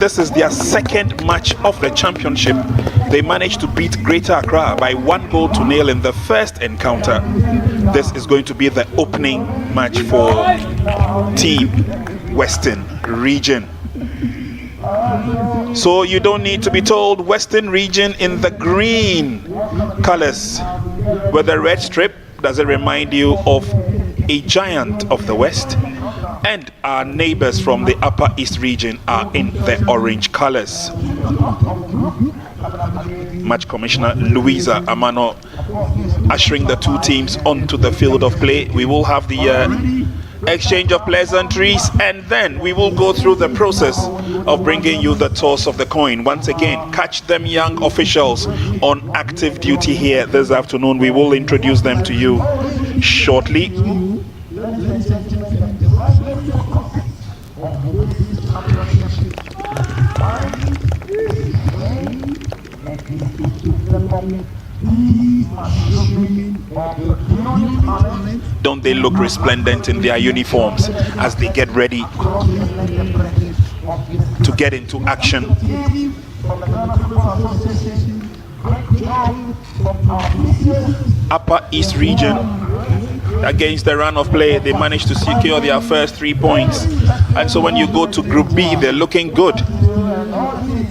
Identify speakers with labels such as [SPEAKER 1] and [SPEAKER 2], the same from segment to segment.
[SPEAKER 1] This is their second match of the championship. They managed to beat Greater Accra by 1-0 in the first encounter. This is going to be the opening match for Team Western Region. So you don't need to be told, Western Region in the green colors with the red strip. Does it remind you of a giant of the West? And our neighbors from the Upper East region are in the orange colors. Match Commissioner Louisa Amano ushering the two teams onto the field of play. We will have the exchange of pleasantries, and then we will go through the process of bringing you the toss of the coin. Once again, catch them young officials on active duty here this afternoon. We will introduce them to you shortly. Don't they look resplendent in their uniforms as they get ready to get into action? Upper East region against the run of play, they managed to secure their first 3 points, and so when you go to Group B, they're looking good.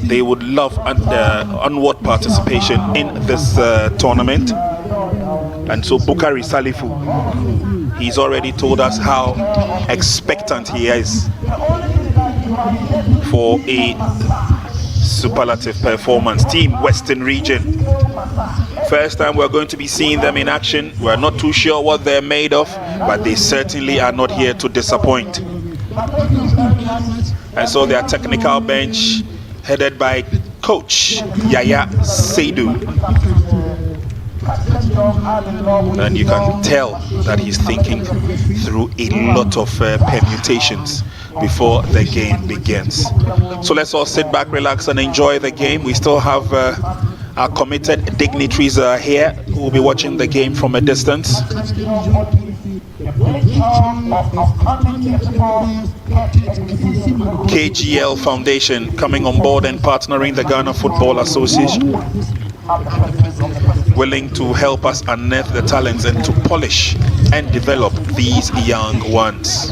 [SPEAKER 1] They would love onward participation in this tournament. And so Bukari Salifu, he's already told us how expectant he is for a superlative performance. Team Western Region, first time we're going to be seeing them in action. We're not too sure what they're made of, but they certainly are not here to disappoint. And so their technical bench, headed by Coach Yaya Seidu. And you can tell that he's thinking through a lot of permutations before the game begins. So let's all sit back, relax, and enjoy the game. We still have our committed dignitaries here who will be watching the game from a distance. KGL Foundation coming on board and partnering the Ghana Football Association, willing to help us unearth the talents and to polish and develop these young ones.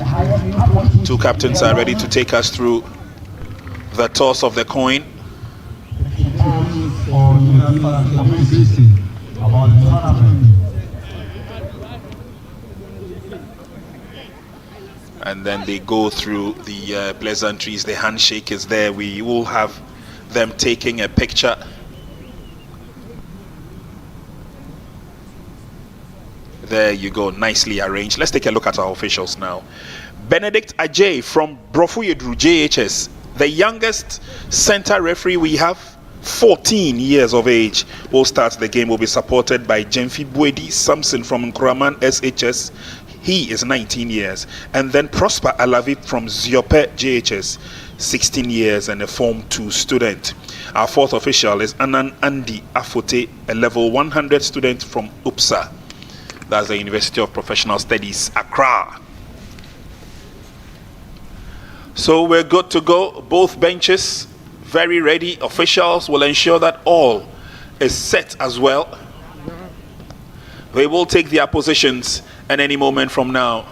[SPEAKER 1] Two captains are ready to take us through the toss of the coin. And then they go through the pleasantries. The handshake is there. We will have them taking a picture. There you go, nicely arranged. Let's take a look at our officials now. Benedict Ajay from Brofuyedru JHS, the youngest center referee we have, 14 years of age, will start the game. Will be supported by Jemfi Buedi Samson from Nkraman SHS. He is 19 years. And then Prosper Alavi from Ziope JHS, 16 years and a Form 2 student. Our fourth official is Anan Andy Afote, a level 100 student from UPSA. That's the University of Professional Studies, Accra. So we're good to go. Both benches very ready. Officials will ensure that all is set as well. They will take their positions, and any moment from now,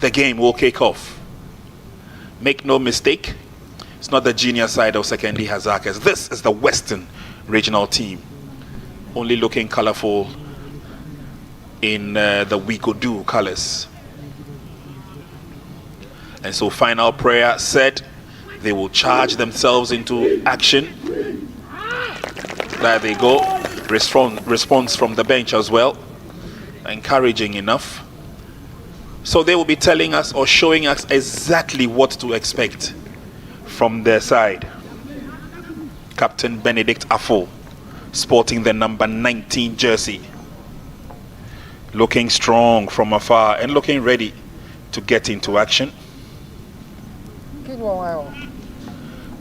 [SPEAKER 1] the game will kick off. Make no mistake, it's not the junior side of Secondary Hazakers. This is the Western regional team, only looking colorful in the Wikodu colors. And so final prayer said, they will charge themselves into action. There they go. Response from the bench as well, encouraging enough. So they will be telling us or showing us exactly what to expect from their side. Captain Benedict Afo, sporting the number 19 jersey, looking strong from afar and looking ready to get into action.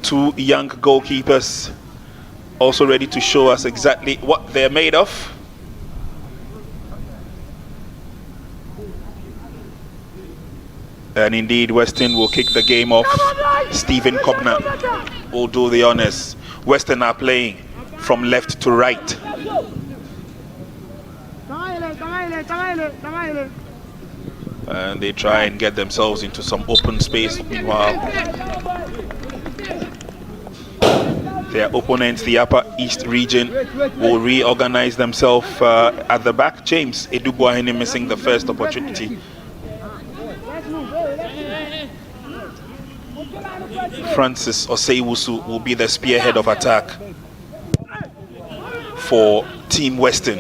[SPEAKER 1] Two young goalkeepers also ready to show us exactly what they're made of. And indeed, Western will kick the game off. Stephen Kobna will do the honors. Western are playing from left to right. And they try and get themselves into some open space. Meanwhile, their opponents, the Upper East region, will reorganize themselves at the back. James Edubuahene missing the first opportunity. Francis Oseiwusu will be the spearhead of attack for Team Western.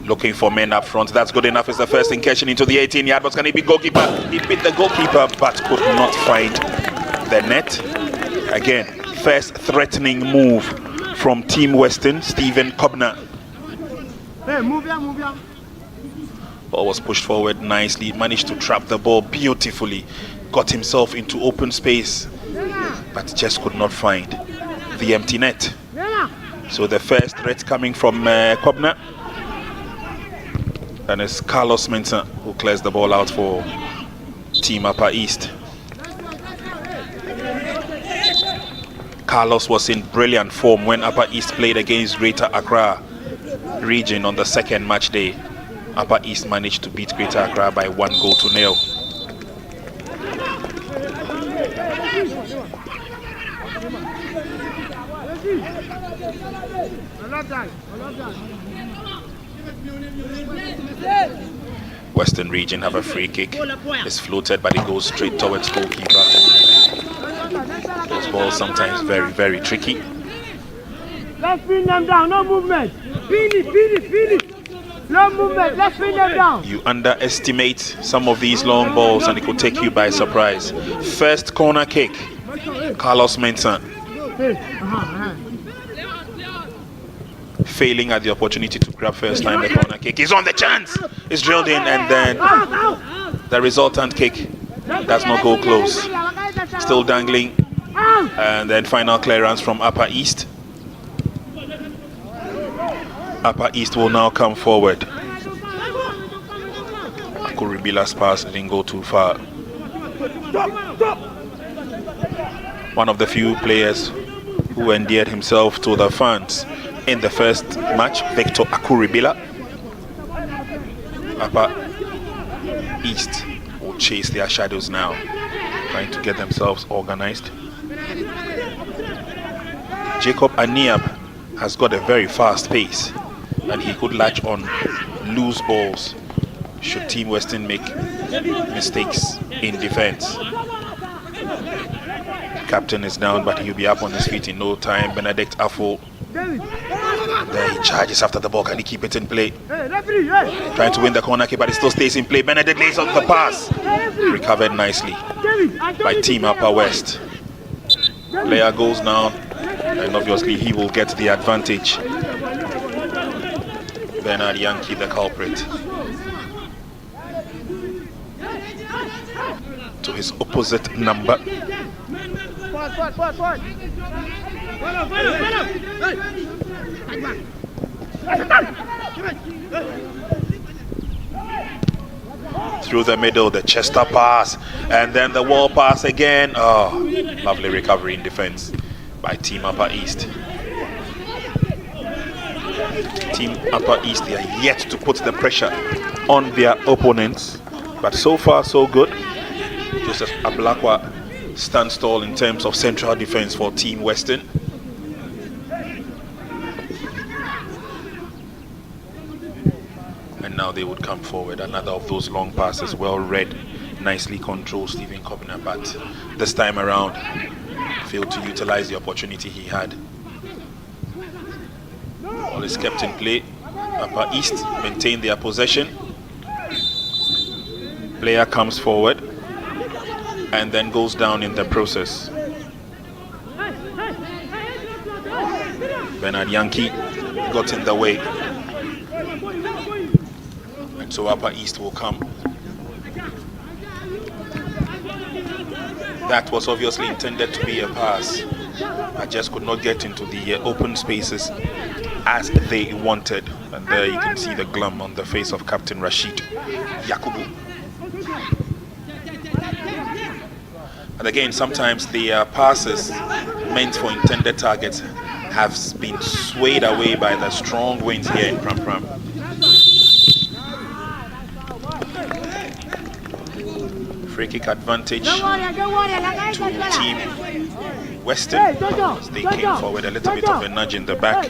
[SPEAKER 1] Looking for men up front. That's good enough. It's the first incursion into the 18-yard box. Can he beat goalkeeper? He beat the goalkeeper but could not find the net. Again, first threatening move from Team Western. Stephen Kobna. Ball was pushed forward nicely. Managed to trap the ball beautifully. Got himself into open space but just could not find the empty net. So the first threat coming from Kobna. And it's Carlos Mensah who clears the ball out for Team Upper East. Carlos was in brilliant form when Upper East played against Greater Accra region on the second match day. Upper East managed to beat Greater Accra by 1-0. Western region have a free kick. It's floated but it goes straight towards goalkeeper. Those balls sometimes very, very tricky.
[SPEAKER 2] Let's pin them down, no movement. Pin it. No movement, let's pin them down.
[SPEAKER 1] You underestimate some of these long balls and it could take you by surprise. First corner kick, Carlos Mensah. Failing at the opportunity to grab first time the corner kick. He's on the chance. It's drilled in and then the resultant kick does not go close. Still dangling. And then final clearance from Upper East. Upper East will now come forward. Akuribila's pass didn't go too far. One of the few players who endeared himself to the fans in the first match, Victor Akuribila. Upper East will chase their shadows now, trying to get themselves organized. Jacob Aniab has got a very fast pace and he could latch on loose balls should Team Western make mistakes in defense. Captain is down but he'll be up on his feet in no time. Benedict Afo, there he charges after the ball. Can he keep it in play? Trying to win the corner kick but it still stays in play. Benedict lays on the pass. Recovered nicely by Team Upper West. Player goes down and obviously he will get the advantage. Bernard Yankee the culprit. To his opposite number. Through the middle, the Chester pass, and then the wall pass again. Oh, lovely recovery in defense by Team Upper East. Team Upper East, they are yet to put the pressure on their opponents, but so far so good. Joseph Ablakwa stands tall in terms of central defense for Team Western. And now they would come forward. Another of those long passes, well read, nicely controlled Stephen Kobna, but this time around failed to utilize the opportunity he had. Ball is kept in play. Upper East maintain their possession. Player comes forward and then goes down in the process. Bernard Yankee got in the way. And so Upper East will come. That was obviously intended to be a pass. I just could not get into the open spaces as they wanted. And there you can see the glum on the face of Captain Rashid Yakubu. And again, sometimes the passes meant for intended targets have been swayed away by the strong winds here in Pram Pram. Free kick advantage to Team Western as they came forward, a little bit of a nudge in the back.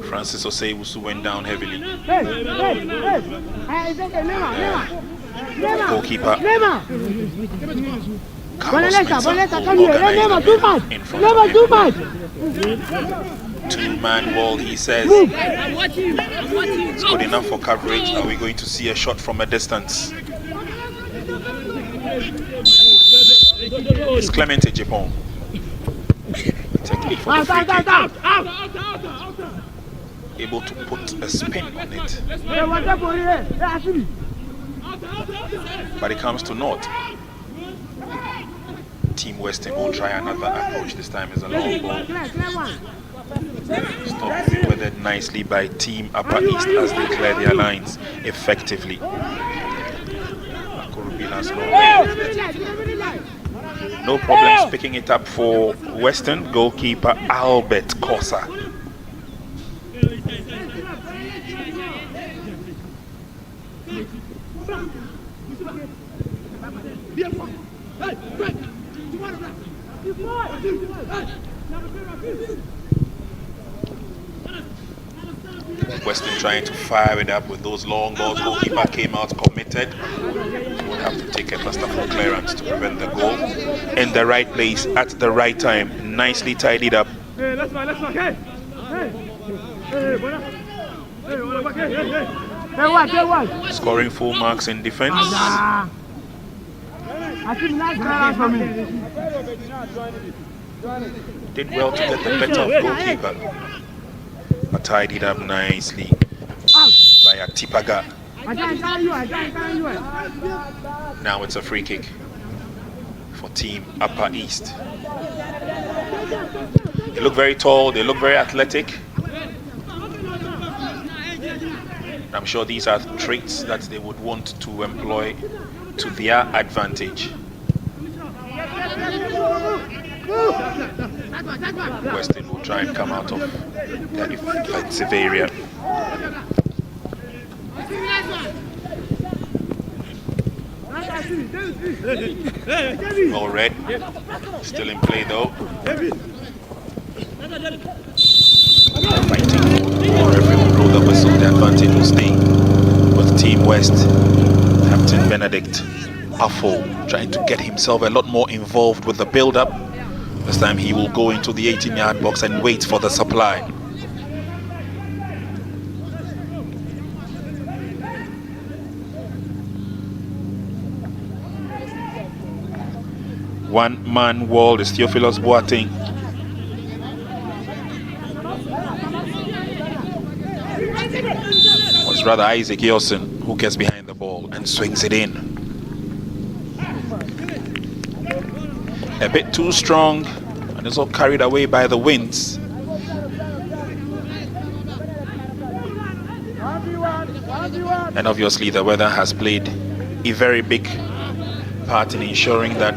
[SPEAKER 1] Francis Osei-Wusu went down heavily. Goalkeeper Carlos Mensah in front of him. Two-man wall, he says. It's good enough for coverage. Are we going to see a shot from a distance? It's Clemente Japon. Technique for the free kick. Able to put a spin on it. But it comes to naught. Team Western will try another approach. This time is a long ball. Stopped weathered nicely by Team Upper East as they clear their lines effectively. No problems picking it up for Western. Goalkeeper Albert Kosa. Western trying to fire it up with those long balls. Goalkeeper came out committed. Would have to take a masterful clearance to prevent the goal. In the right place at the right time. Nicely tidied up. Scoring full marks in defense. Did well to get the better of goalkeeper. But tidied up nicely by Atipaga. Now it's a free kick for Team Upper East. They look very tall, they look very athletic. I'm sure these are traits that they would want to employ to their advantage. Western will try and come out of their defensive area. All red, still in play though. Fighting for referee will blow the whistle. The advantage will stay with Team West. Captain Benedict Afo trying to get himself a lot more involved with the build-up. This time he will go into the 18-yard box and wait for the supply. One-man wall is Theophilus Boateng. Or it's rather Isaac Yosen who gets behind the ball and swings it in. A bit too strong and it's all carried away by the winds. And obviously the weather has played a very big part in ensuring that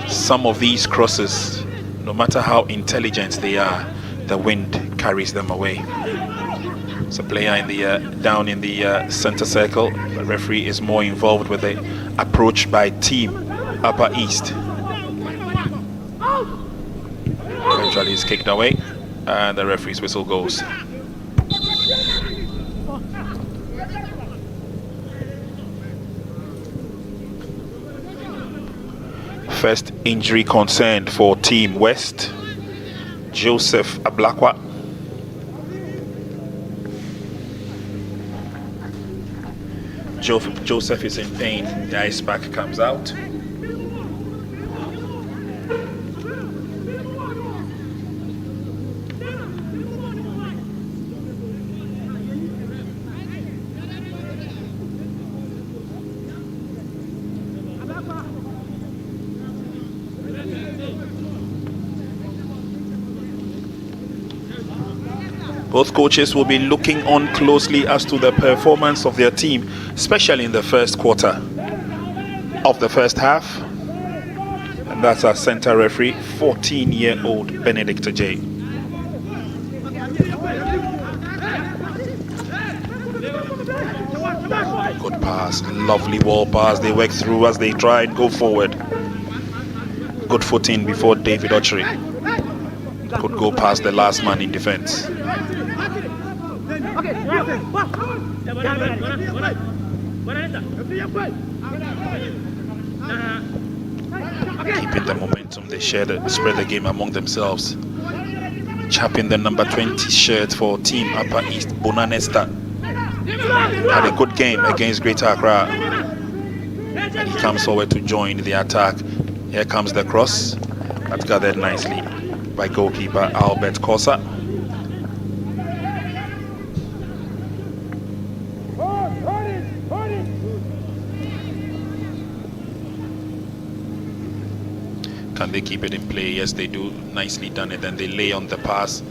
[SPEAKER 1] some of these crosses, no matter how intelligent they are, the wind carries them away. It's a player in the down in the center circle. The referee is more involved with the approach by Team Upper East. Eventually it's kicked away and the referee's whistle goes. First injury concerned for Team West. Joseph Ablakwa. Joseph is in pain. The ice pack comes out. Both coaches will be looking on closely as to the performance of their team, especially in the first quarter of the first half. And that's our center referee, 14-year-old Benedict J. Good pass, lovely wall pass. They work through as they try and go forward. Good footing before David Ochery could go past the last man in defense. Keeping the momentum, they spread the game among themselves. Chapping the number 20 shirt for Team Upper East, Bonanesta. Had a good game against Greater Accra. And he comes forward to join the attack. Here comes the cross. That's gathered nicely by goalkeeper Albert Kosa. Can they keep it in play? Yes, they do. Nicely done it. Then they lay on the pass.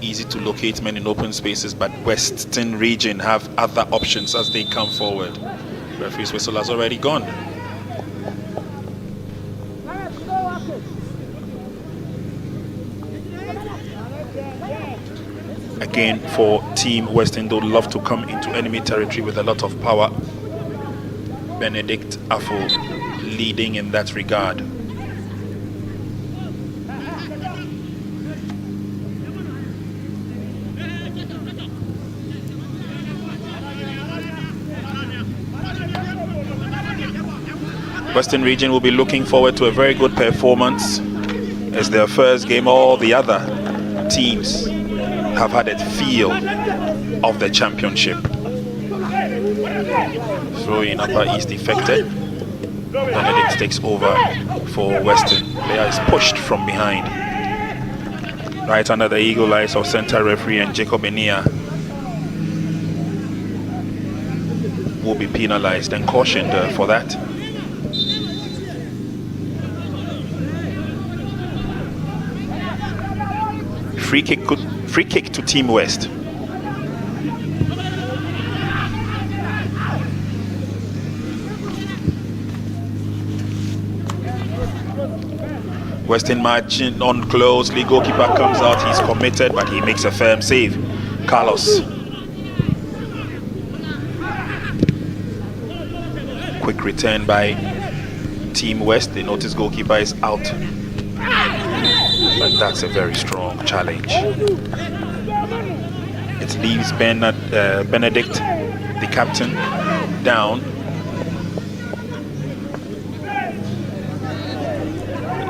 [SPEAKER 1] Easy to locate men in open spaces, but Western Region have other options as they come forward. Referee's whistle has already gone. Again, for Team Western, they would love to come into enemy territory with a lot of power. Benedict Afo leading in that regard. Western Region will be looking forward to a very good performance. It's their first game. All the other teams have had a feel of the championship. Throw in Upper East defected. Benedict takes over for Western. Player is pushed from behind. Right under the eagle eyes of center referee, and Jacob Enia will be penalized and cautioned for that. Free kick to Team West. Western marching on closely. Goalkeeper comes out. He's committed, but he makes a firm save. Carlos. Quick return by Team West. They notice goalkeeper is out. But that's a very strong challenge. It leaves Benedict, the captain, down.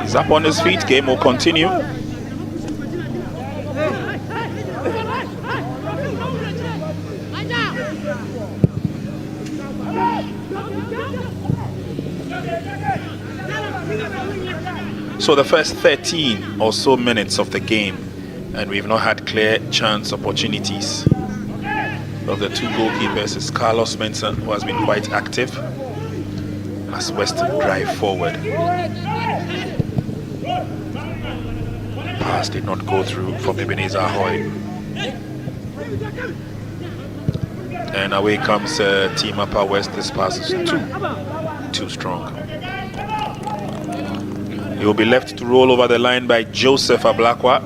[SPEAKER 1] He's up on his feet. Game will continue. So the first 13 or so minutes of the game, and we've not had clear chance opportunities. Of the two goalkeepers is Carlos Benson, who has been quite active as Western drive forward. Pass did not go through from Ebenezer Hoy. And away comes Team Upper West. This pass is too strong. He will be left to roll over the line by Joseph Ablakwa.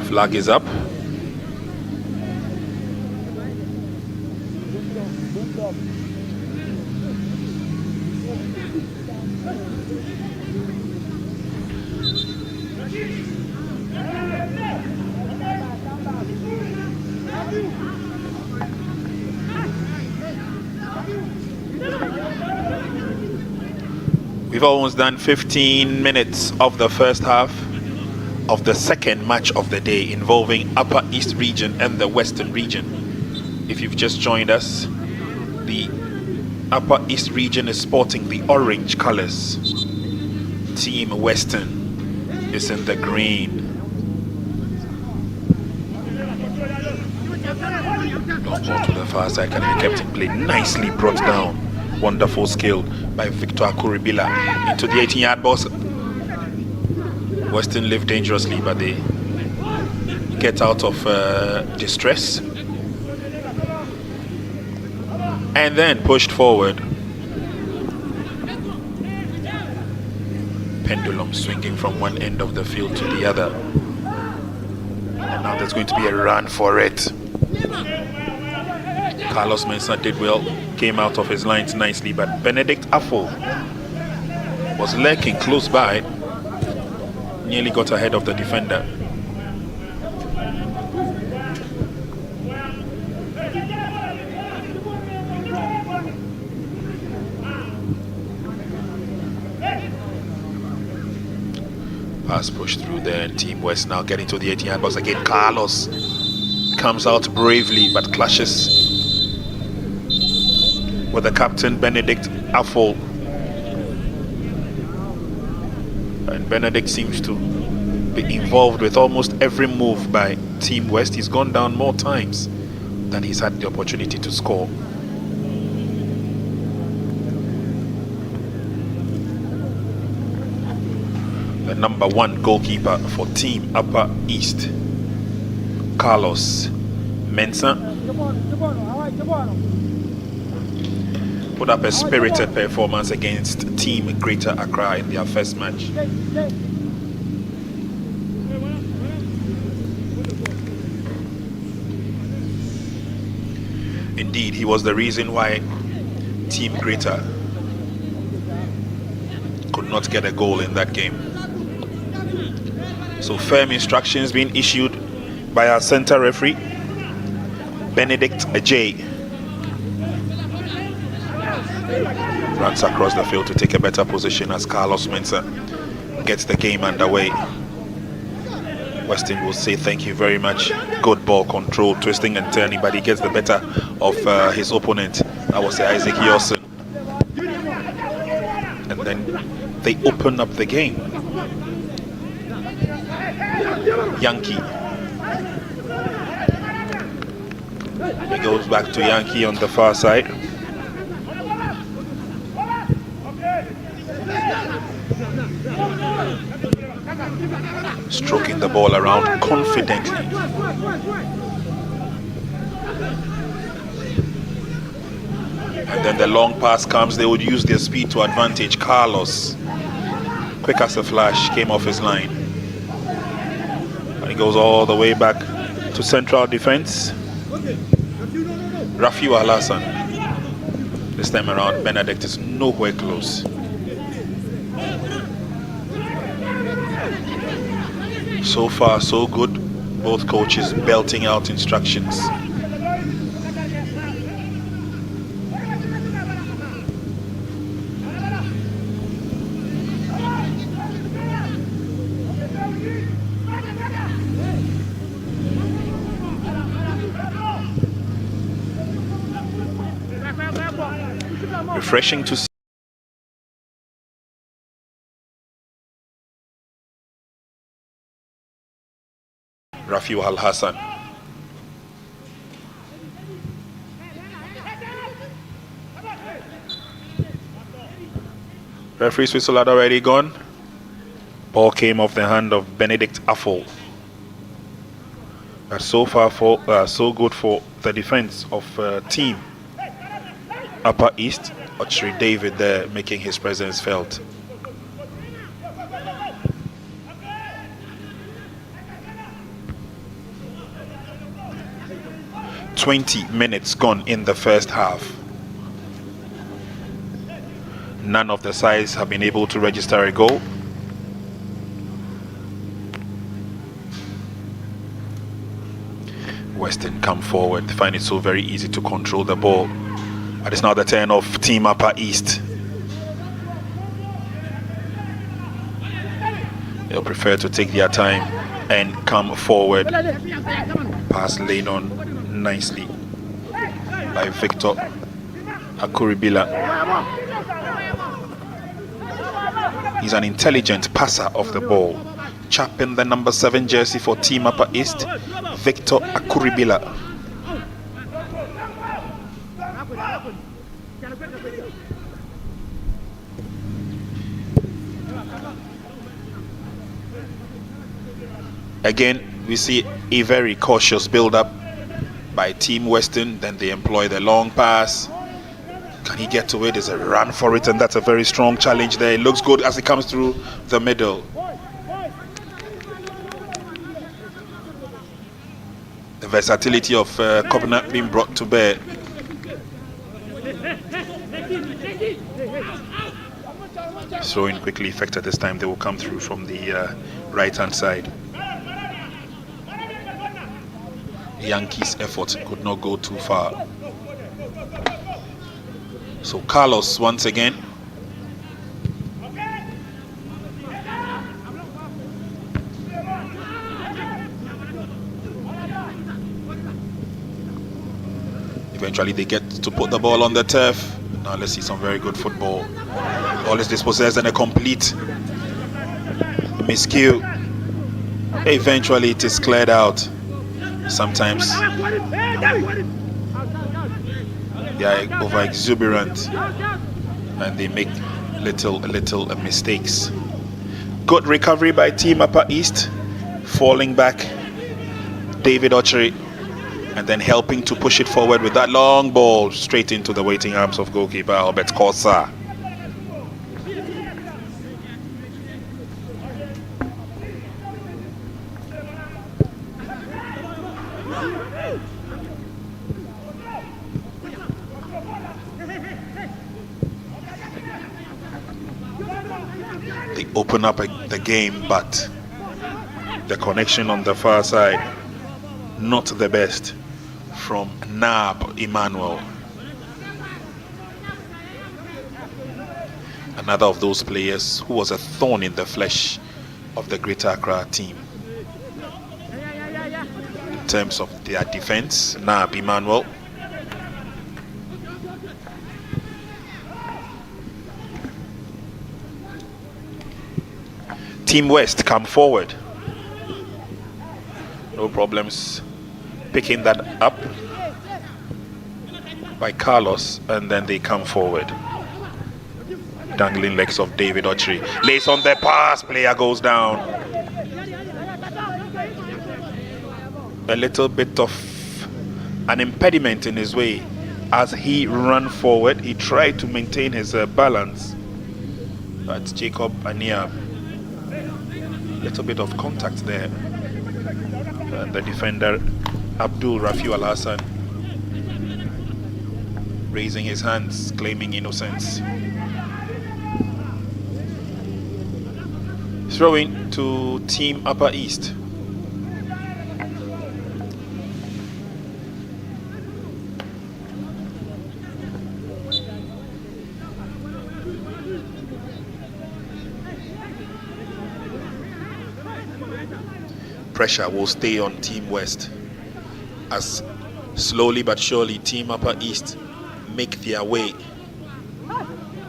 [SPEAKER 1] Flag is up. We've almost done 15 minutes of the first half of the second match of the day involving Upper East Region and the Western Region. If you've just joined us, the Upper East Region is sporting the orange colors. Team Western is in the green. Ball to the far side, can be kept in play. Nicely brought down. Wonderful skill by Victor Akuribila into the 18-yard box. Western live dangerously, but they get out of distress. And then pushed forward. Pendulum swinging from one end of the field to the other. And now there's going to be a run for it. Carlos Mensah did well, came out of his lines nicely, but Benedict Affle was lurking close by, nearly got ahead of the defender. Pass pushed through there, and Team West now getting to the 18-yard box again. Carlos comes out bravely but clashes with the captain Benedict Affle. And Benedict seems to be involved with almost every move by Team West. He's gone down more times than he's had the opportunity to score. The number 1 goalkeeper for Team Upper East, Carlos Mensah, put up a spirited performance against Team Greater Accra in their first match. Indeed, he was the reason why Team Greater could not get a goal in that game. So firm instructions being issued by our center referee, Benedict Ajay. Runs across the field to take a better position as Carlos Mensah gets the game underway. Weston will say thank you very much. Good ball control, twisting and turning, but he gets the better of his opponent. That was Isaac Yorson. And then they open up the game. Yankee. He goes back to Yankee on the far side. Stroking the ball around confidently. And then the long pass comes. They would use their speed to advantage. Carlos, quick as a flash, came off his line. And he goes all the way back to central defense. Rafiu Al-Hassan. This time around, Benedict is nowhere close. So far, so good. Both coaches belting out instructions. Refreshing to see. Rafiu Al-Hassan. Referee's whistle had already gone. Ball came off the hand of Benedict Affle. But so far, so good for the defense of Team Upper East. Ochri David there making his presence felt. "20 minutes gone in the first half. None of the sides have been able to register a goal. Western come forward, find it so very easy to control the ball. But it's now the turn of Team Upper East. They'll prefer to take their time and come forward. Pass laid on nicely by Victor Akuribila. He's an intelligent passer of the ball. Chap in the number 7 jersey for Team Upper East, Victor Akuribila. Again, we see a very cautious build-up by Team Western. Then they employ the long pass. Can he get to it? There's a run for it, and that's a very strong challenge there. It looks good as it comes through the middle. The versatility of Covenant being brought to bear. Throwing quickly effective this time. They will come through from the right-hand side. Yankees' effort could not go too far. So Carlos once again. Eventually they get to put the ball on the turf. Now let's see some very good football. Ball is dispossessed and a complete miscue. Eventually it is cleared out. Sometimes they are over exuberant and they make little mistakes. Good recovery by Team Upper East, falling back David Ochery, and then helping to push it forward with that long ball straight into the waiting arms of goalkeeper Albert Corsa. They open up the game, but the connection on the far side, not the best from Nab Emmanuel. Another of those players who was a thorn in the flesh of the Greater Accra team. In terms of their defense, Nab Emmanuel. Team West come forward. No problems picking that up by Carlos, and then they come forward. Dangling legs of David Ochery. Lays on the pass, player goes down. A little bit of an impediment in his way as he ran forward. He tried to maintain his balance, but Jacob Ania, little bit of contact there. The defender Abdul Rafiu Al Hassan raising his hands, claiming innocence. Throwing to Team Upper East. Pressure will stay on Team West as slowly but surely Team Upper East make their way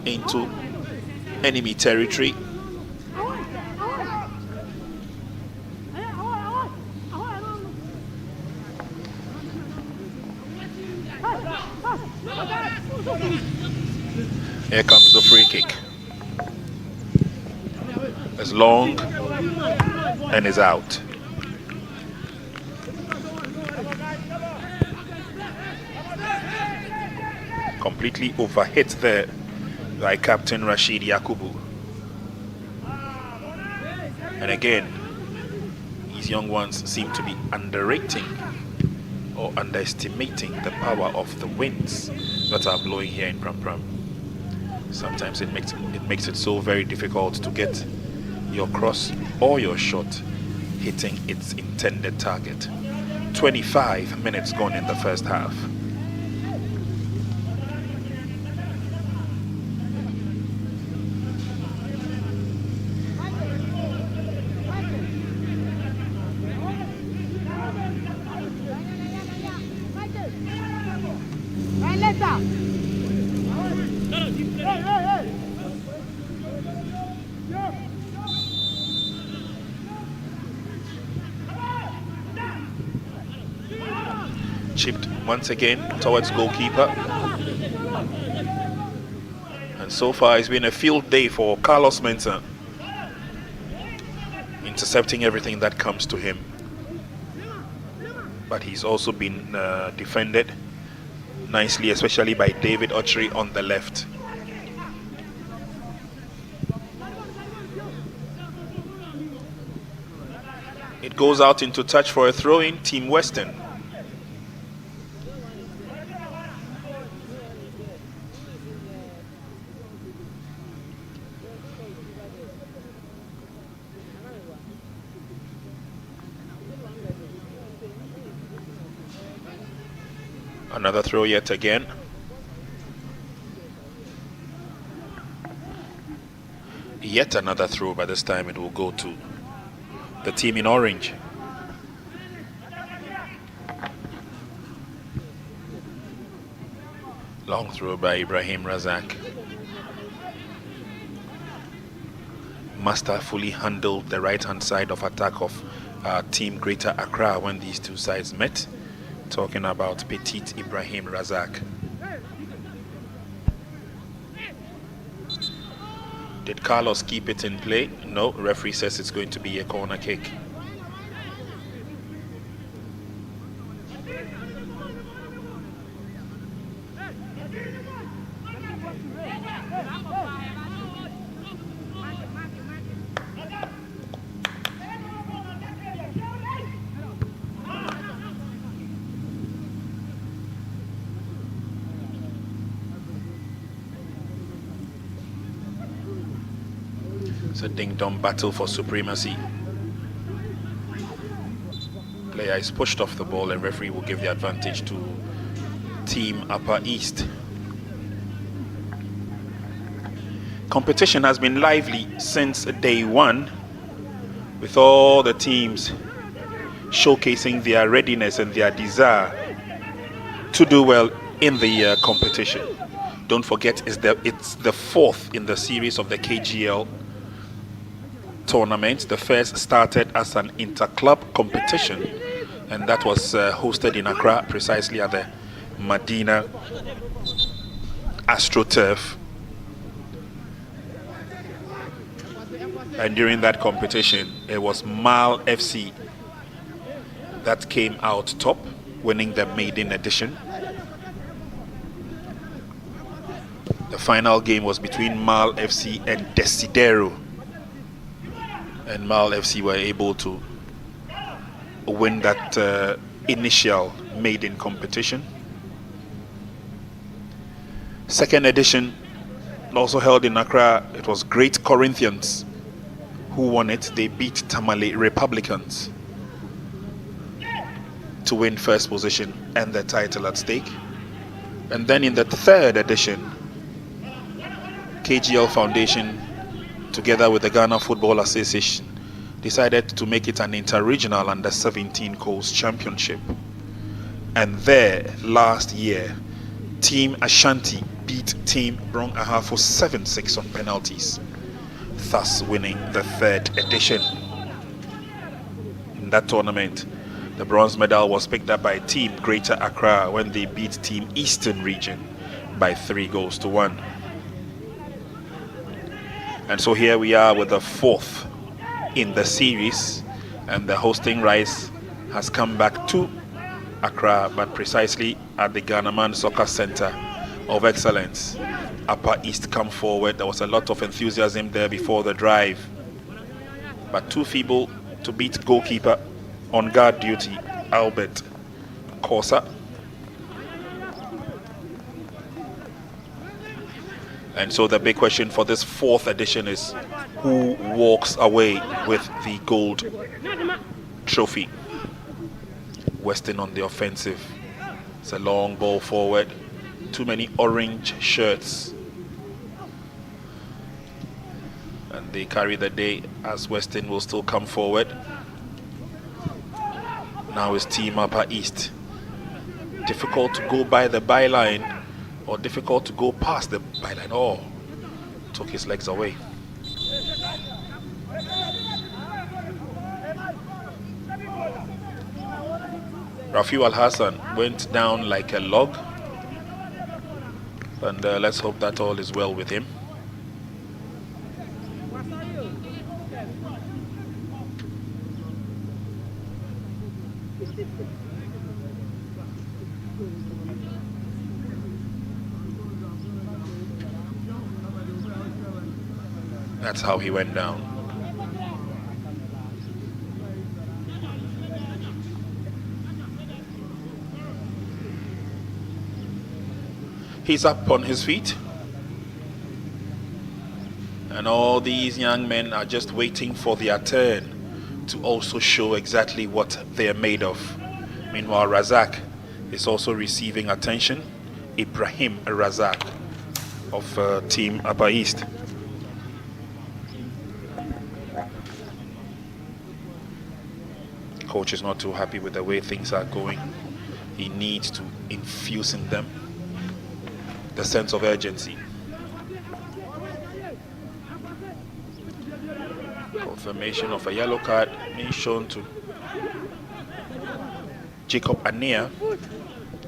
[SPEAKER 1] into enemy territory. Here comes the free kick. It's long and is out. Completely overhit there by Captain Rashid Yakubu. And again, these young ones seem to be underrating or underestimating the power of the winds that are blowing here in Pram Pram. Sometimes it makes it so very difficult to get your cross or your shot hitting its intended target. 25 minutes gone in the first half. Chipped once again towards goalkeeper. And so far, it's been a field day for Carlos Mensah, intercepting everything that comes to him. But he's also been defended nicely, especially by David Ochery on the left. It goes out into touch for a throw-in, Team Western. Another throw yet again. Yet another throw, but this time it will go to the team in orange. Long throw by Ibrahim Razak. Masterfully handled the right-hand side of attack of Team Greater Accra when these two sides met. Talking about Petit Ibrahim Razak. Did Carlos keep it in play? No, referee says it's going to be a corner kick. It's a ding-dong battle for supremacy. Player is pushed off the ball and referee will give the advantage to Team Upper East. Competition has been lively since day one, with all the teams showcasing their readiness and their desire to do well in the competition. Don't forget, it's the fourth in the series of the KGL tournament. The first started as an inter-club competition, and that was hosted in Accra, precisely at the Medina AstroTurf. And during that competition, it was Mal FC that came out top, winning the maiden edition. The final game was between Mal FC and Desidero, and Mal FC were able to win that initial maiden competition. Second edition, also held in Accra, it was Great Corinthians who won it. They beat Tamale Republicans to win first position and the title at stake. And then in the third edition, KGL Foundation, together with the Ghana Football Association, decided to make it an inter-regional under-17 Coast Championship. And there, last year, Team Ashanti beat Team Brong Ahafo 7-6 on penalties, thus winning the third edition. In that tournament, the bronze medal was picked up by Team Greater Accra when they beat Team Eastern Region by 3-1. And so here we are with the fourth in the series, and the hosting rights has come back to Accra, but precisely at the Ghanaman Soccer Center of Excellence. Upper East come forward. There was a lot of enthusiasm there before the drive, but too feeble to beat goalkeeper on guard duty, Albert Corsa. And so the big question for this fourth edition is, who walks away with the gold trophy? Western on the offensive. It's a long ball forward. Too many orange shirts. And they carry the day as Western will still come forward. Now it's Team Upper East. Difficult to go by the byline, or difficult to go past the byline. Oh, took his legs away. Rafiu Al-Hassan went down like a log, and let's hope that all is well with him. That's how he went down. He's up on his feet. And all these young men are just waiting for their turn to also show exactly what they're made of. Meanwhile, Razak is also receiving attention. Ibrahim Razak of Team Upper East. Coach is not too happy with the way things are going. He needs to infuse in them the sense of urgency. Confirmation of a yellow card being shown to Jacob Anea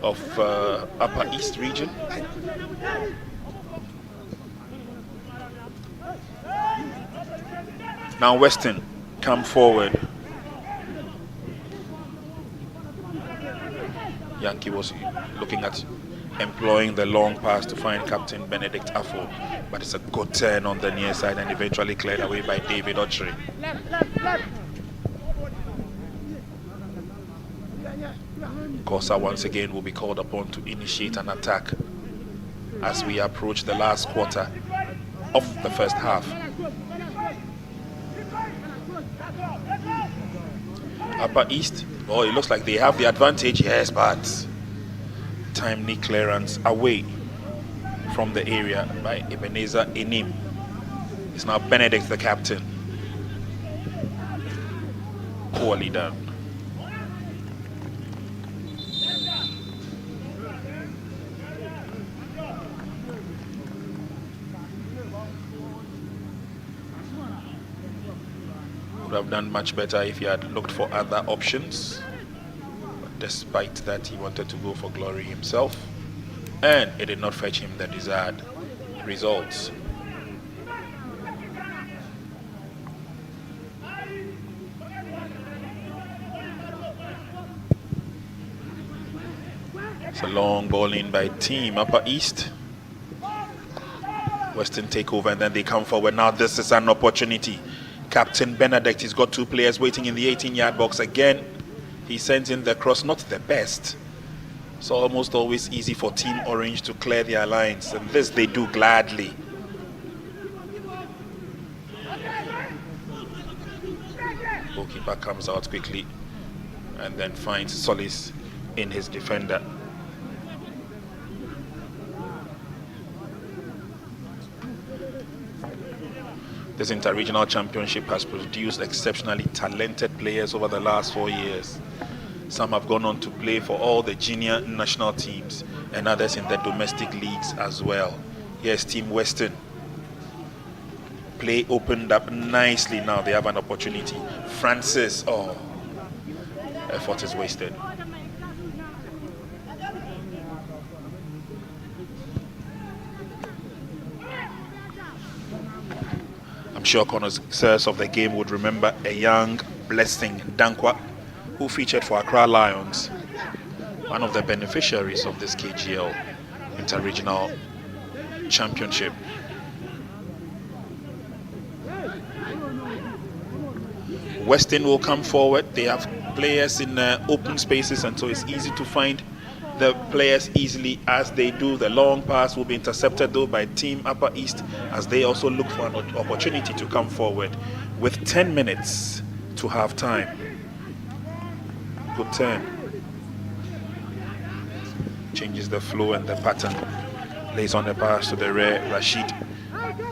[SPEAKER 1] of Upper East region. Now Western come forward. Yankee was looking at employing the long pass to find Captain Benedict Afo, but it's a good turn on the near side and eventually cleared away by David Ochre. Kosa once again will be called upon to initiate an attack as we approach the last quarter of the first half. Upper East, oh, it looks like they have the advantage, yes, but timely clearance away from the area by Ebenezer Enim. It's now Benedict, the captain. Poorly done. Would have done much better if he had looked for other options. But despite that, he wanted to go for glory himself, and it did not fetch him the desired results. It's a long ball in by Team Upper East. Western take over and then they come forward. Now this is an opportunity. Captain Benedict, he's got two players waiting in the 18-yard box. Again, he sends in the cross, not the best. It's almost always easy for Team Orange to clear their lines, and this they do gladly. Goalkeeper comes out quickly and then finds solace in his defender. This inter-regional championship has produced exceptionally talented players over the last 4 years. Some have gone on to play for all the junior national teams and others in the domestic leagues as well. Here's Team Western. Play opened up nicely. Now they have an opportunity. Francis, oh, effort is wasted. I'm sure connoisseurs of the game would remember a young Blessing Dankwa who featured for Accra Lions, one of the beneficiaries of this KGL Inter-Regional Championship. Western will come forward. They have players in open spaces, and so it's easy to find the players easily as they do. The long pass will be intercepted though by Team Upper East as they also look for an opportunity to come forward with 10 minutes to half time. Good turn. Changes the flow and the pattern. Lays on the pass to the rear. Rashid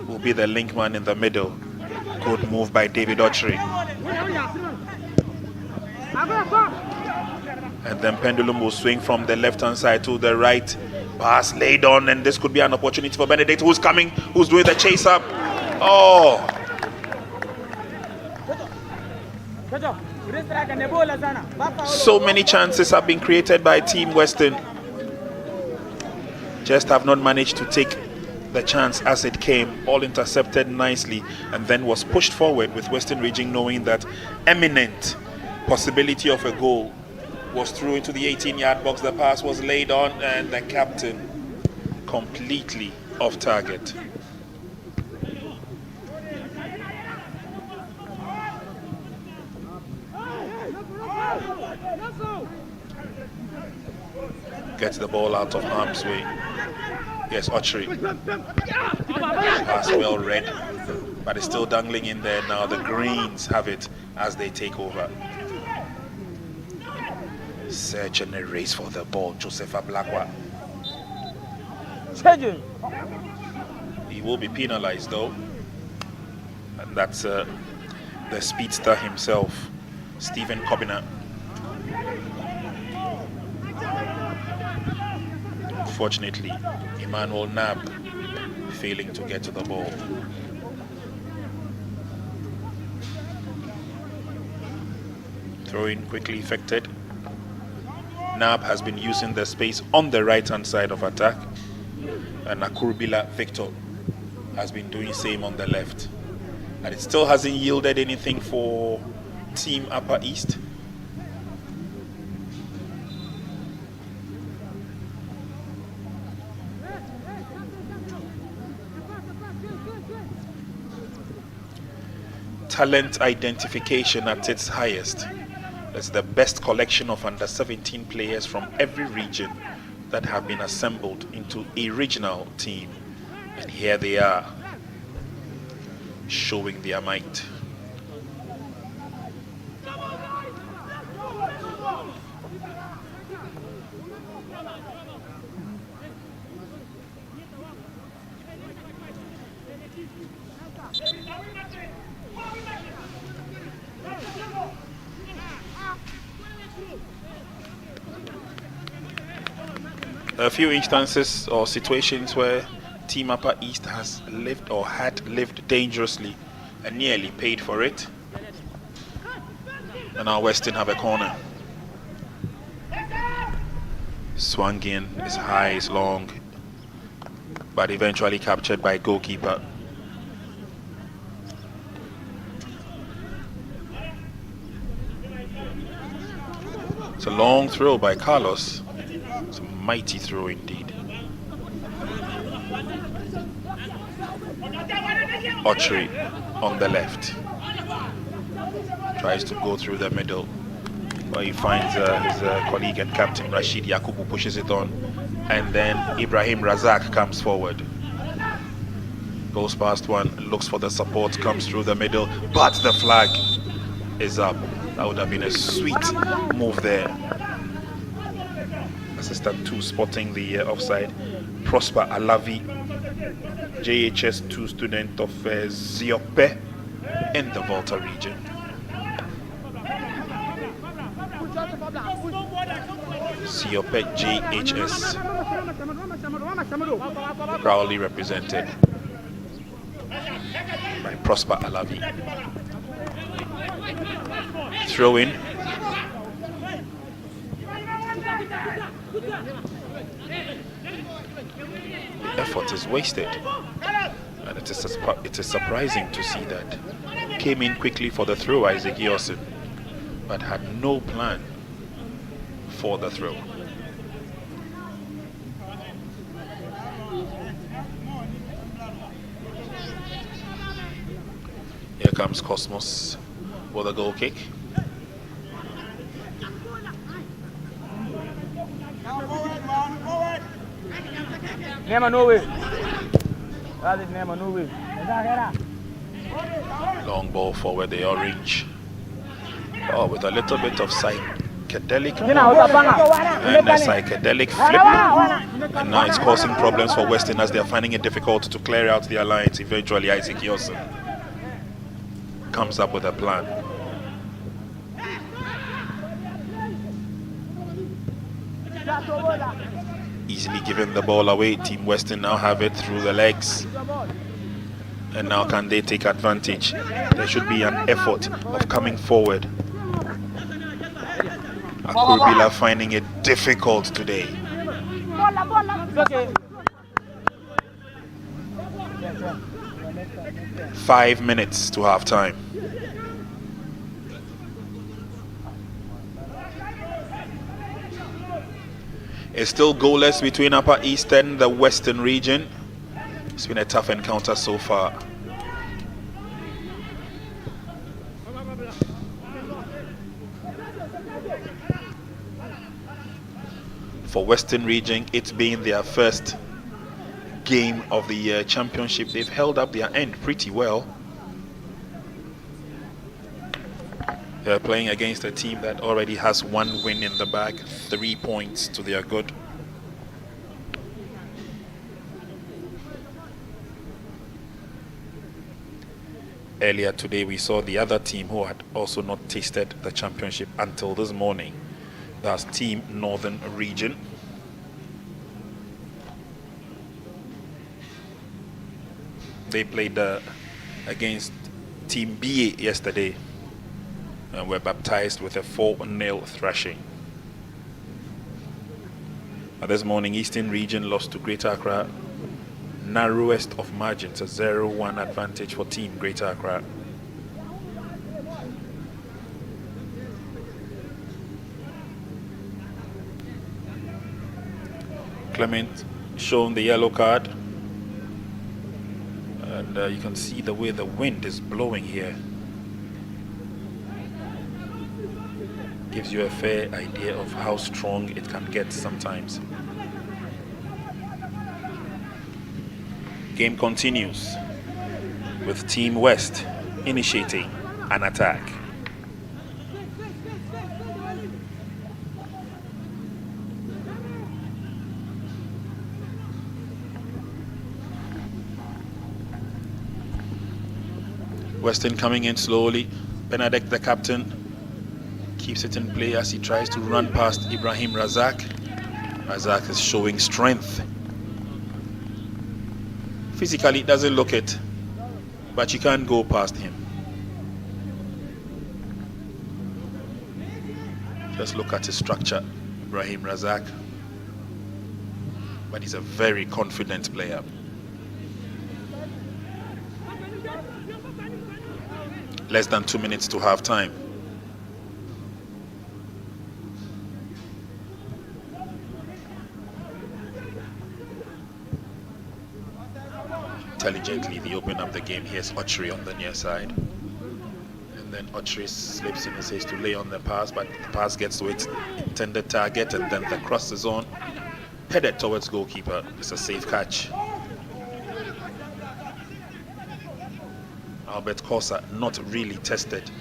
[SPEAKER 1] will be the link man in the middle. Good move by David Ochre. And then Pendulum will swing from the left-hand side to the right. Pass laid on, and this could be an opportunity for Benedict, who's coming, who's doing the chase up. Oh! So many chances have been created by Team Western. Just have not managed to take the chance as it came. All intercepted nicely, and then was pushed forward with Western Region knowing that imminent possibility of a goal was through into the 18-yard box. The pass was laid on, and the captain completely off target. Gets the ball out of harm's way. Yes, Ochri. Pass well read, but it's still dangling in there now. The Greens have it as they take over. Search and a race for the ball. Josepha Blakwa. He will be penalized though. And that's the speedster himself, Stephen Kobina. Unfortunately, Emmanuel Nab failing to get to the ball. Throw in quickly effected. Nab has been using the space on the right hand side of attack, and Akurbila Victor has been doing same on the left, and it still hasn't yielded anything for Team Upper East. Talent identification at its highest. It's the best collection of under 17 players from every region that have been assembled into a regional team. And here they are, showing their might. A few instances or situations where Team Upper East has lived or had lived dangerously and nearly paid for it. And now Western have a corner. Swung in, is high, is long, but eventually captured by goalkeeper. It's a long throw by Carlos. It's a mighty throw indeed. Ochri on the left. Tries to go through the middle, but he finds his colleague and captain Rashid Yakubu, pushes it on, and then Ibrahim Razak comes forward. Goes past one, looks for the support, comes through the middle, but the flag is up. That would have been a sweet move there. Assistant 2 spotting the offside. Prosper Alavi, JHS 2 student of Ziope in the Volta region. Ziope JHS, proudly represented by Prosper Alavi. Throw in. The effort is wasted, and it is surprising to see that. Came in quickly for the throw, Isaac Yosin, but had no plan for the throw. Here comes Cosmos with a goal kick.
[SPEAKER 2] Never no way. That is never no way.
[SPEAKER 1] Long ball forward, the orange. Oh, with a little bit of psychedelic and a psychedelic flip. And now it's causing problems for Western as they are finding it difficult to clear out their lines. Eventually, Isaac Yosin comes up with a plan. Easily giving the ball away. Team Western now have it through the legs. And now can they take advantage? There should be an effort of coming forward. Akurbila finding it difficult today. 5 minutes to half time. It's still goalless between Upper East and the Western region. It's been a tough encounter so far. For Western region, it's been their first game of the year championship. They've held up their end pretty well. They're playing against a team that already has 1 win in the bag, 3 points to their good. Earlier today, we saw the other team who had also not tasted the championship until this morning. That's Team Northern Region. They played against Team BA yesterday and were baptized with a 4-0 thrashing. This morning, Eastern Region lost to Greater Accra. Narrowest of margins, a 0-1 advantage for Team Greater Accra. Clement shown the yellow card. And you can see the way the wind is blowing here. Gives you a fair idea of how strong it can get sometimes. Game continues with Team West initiating an attack. Western coming in slowly. Benedict, the captain, keeps it in play as he tries to run past Ibrahim Razak. Razak is showing strength. Physically, it doesn't look it, but you can't go past him. Just look at his structure, Ibrahim Razak. But he's a very confident player. Less than 2 minutes to half time. Intelligently, they open up the game. Here's Ochri on the near side. And then Ochri slips in and says to lay on the pass, but the pass gets to its intended target, and then the cross is on. Headed towards goalkeeper. It's a safe catch. Albert Corsa not really tested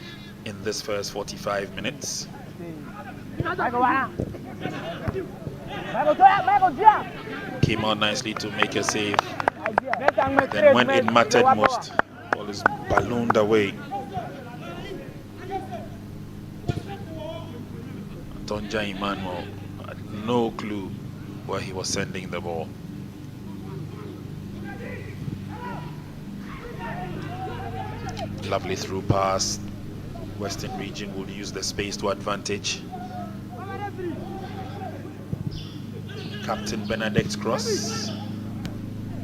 [SPEAKER 1] in this first 45 minutes. Came out nicely to make a save. Then when it mattered most, ball is ballooned away. Tonja Emmanuel had no clue where he was sending the ball. Lovely through pass. Western region will use the space to advantage. Captain Benedict's cross.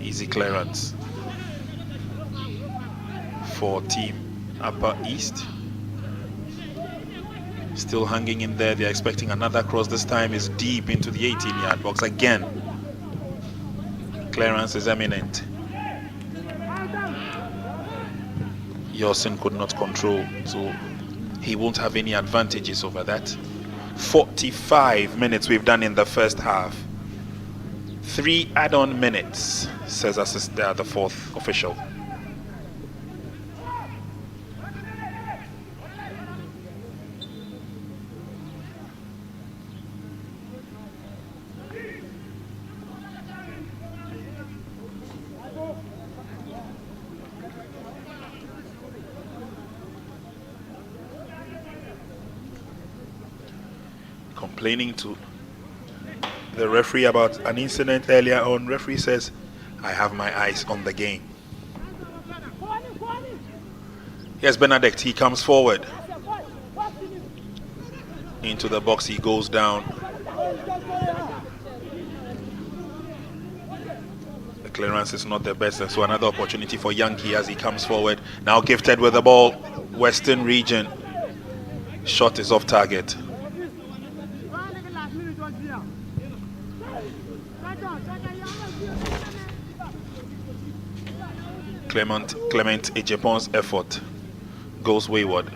[SPEAKER 1] Easy clearance for Team Upper East. Still hanging in there. They're expecting another cross. This time is deep into the 18-yard box again. Clearance is eminent. Yosin could not control, so he won't have any advantages over that. 45 minutes we've done in the first half. 3 add-on minutes, says the fourth official. Complaining to the referee about an incident earlier on. Referee says, I have my eyes on the game. Yes, Benedict, he comes forward. Into the box, he goes down. The clearance is not the best, and so another opportunity for Yankee as he comes forward. Now gifted with the ball. Western region. Shot is off target. Clement Ejepon's effort goes wayward.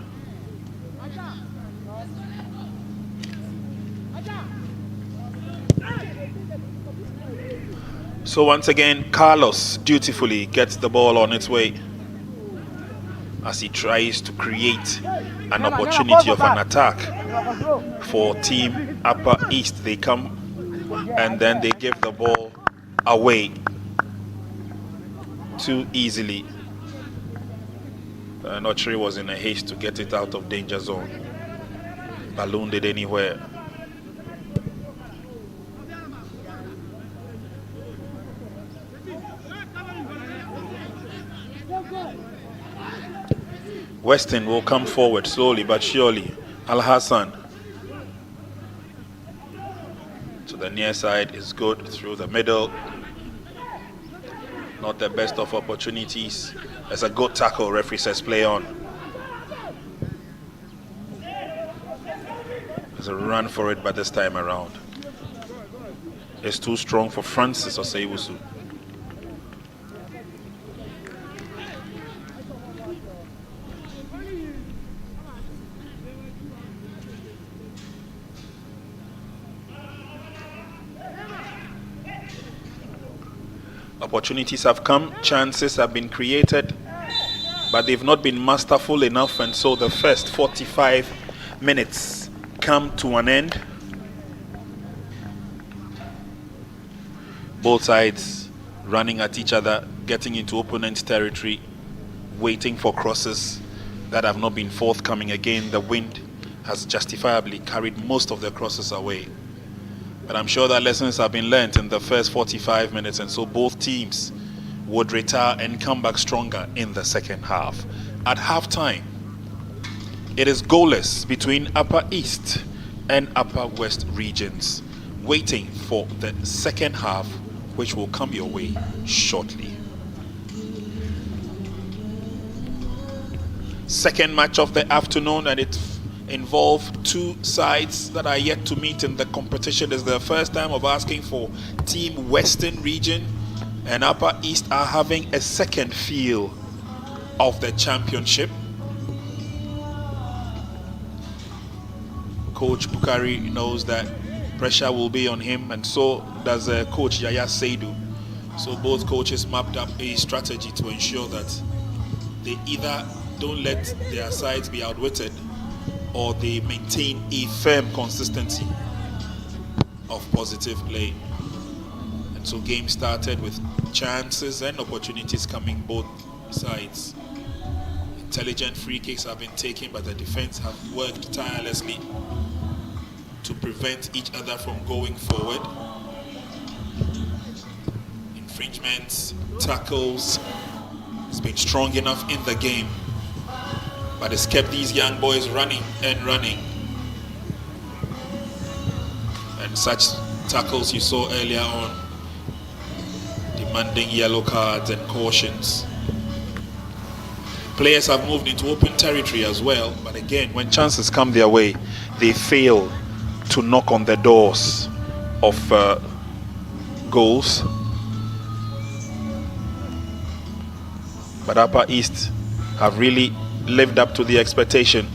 [SPEAKER 1] So once again, Carlos dutifully gets the ball on its way as he tries to create an opportunity of an attack for Team Upper East. They come and then they give the ball away too easily. Notchery was in a haste to get it out of danger zone. Ballooned it anywhere. Weston will come forward slowly but surely. Al Hassan to the near side is good through the middle. Not the best of opportunities. There's a good tackle. Referee says play on. There's a run for it, but this time around it's too strong for Francis Oseiwusu. Opportunities have come, chances have been created, but they've not been masterful enough, and so the first 45 minutes come to an end. Both sides running at each other, getting into opponent's territory, waiting for crosses that have not been forthcoming. Again, the wind has justifiably carried most of the crosses away. But I'm sure that lessons have been learned in the first 45 minutes, and so both teams would retire and come back stronger in the second half. At halftime, it is goalless between Upper East and Upper West regions, waiting for the second half, which will come your way shortly. Second match of the afternoon, and it involved two sides that are yet to meet in the competition. It's the first time of asking for Team Western Region and Upper East are having a second feel of the championship. Coach Bukari knows that pressure will be on him, and so does Coach Yaya Seidu. So both coaches mapped up a strategy to ensure that they either don't let their sides be outwitted or they maintain a firm consistency of positive play. And so game started with chances and opportunities coming both sides. Intelligent free kicks have been taken, but the defense have worked tirelessly to prevent each other from going forward. Infringements, tackles, it's been strong enough in the game, but it's kept these young boys running and running. And such tackles you saw earlier on, demanding yellow cards and cautions. Players have moved into open territory as well, but again, when chances come their way, they fail to knock on the doors of goals. But Upper East have really lived up to the expectation.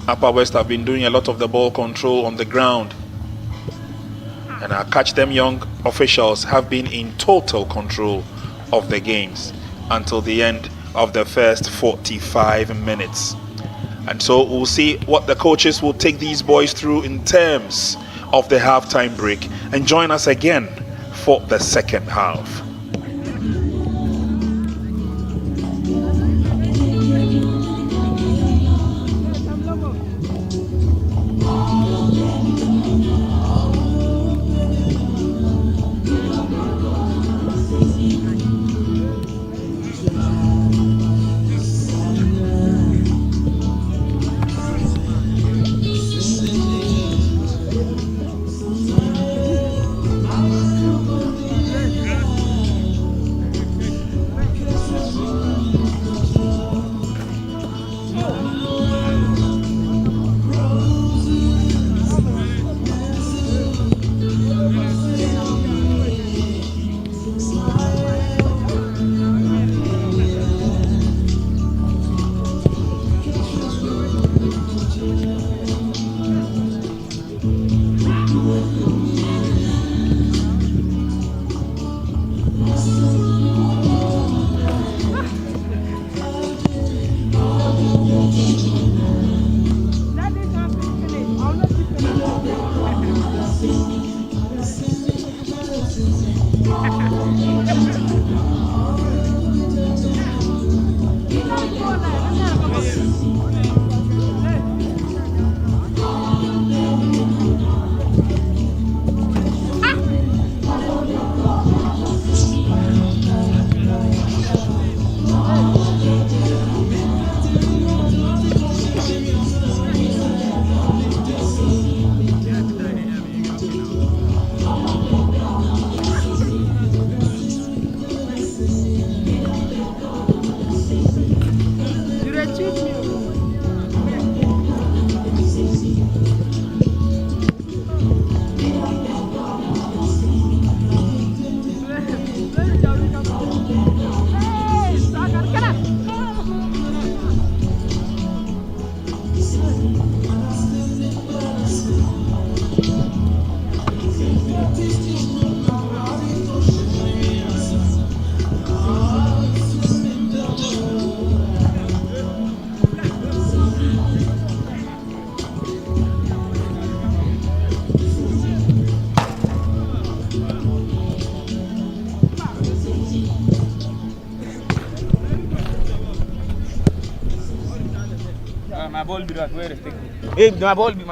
[SPEAKER 1] Upper West have been doing a lot of the ball control on the ground, and our Catch Them Young officials have been in total control of the games until the end of the first 45 minutes. And so we'll see what the coaches will take these boys through in terms of the halftime break, and join us again for the second half.
[SPEAKER 2] ball be that way respect. Hey, my ball be.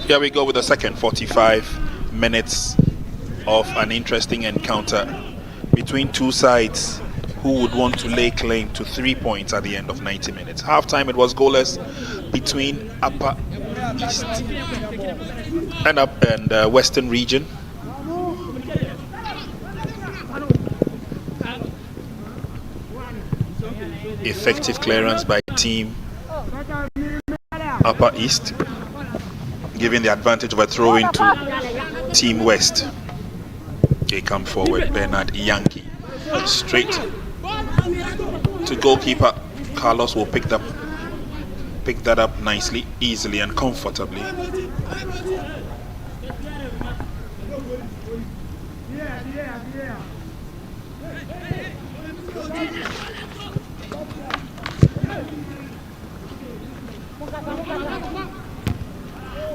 [SPEAKER 1] Here we go with the second 45 minutes of an interesting encounter between two sides who would want to lay claim to 3 points at the end of 90 minutes. Halftime, it was goalless between Upper East and Western region. Effective clearance by team Upper East, giving the advantage of a throw into Team West. They come forward, Bernard Yankee Straight to goalkeeper. Carlos will pick that up nicely, easily and comfortably.
[SPEAKER 2] Yeah.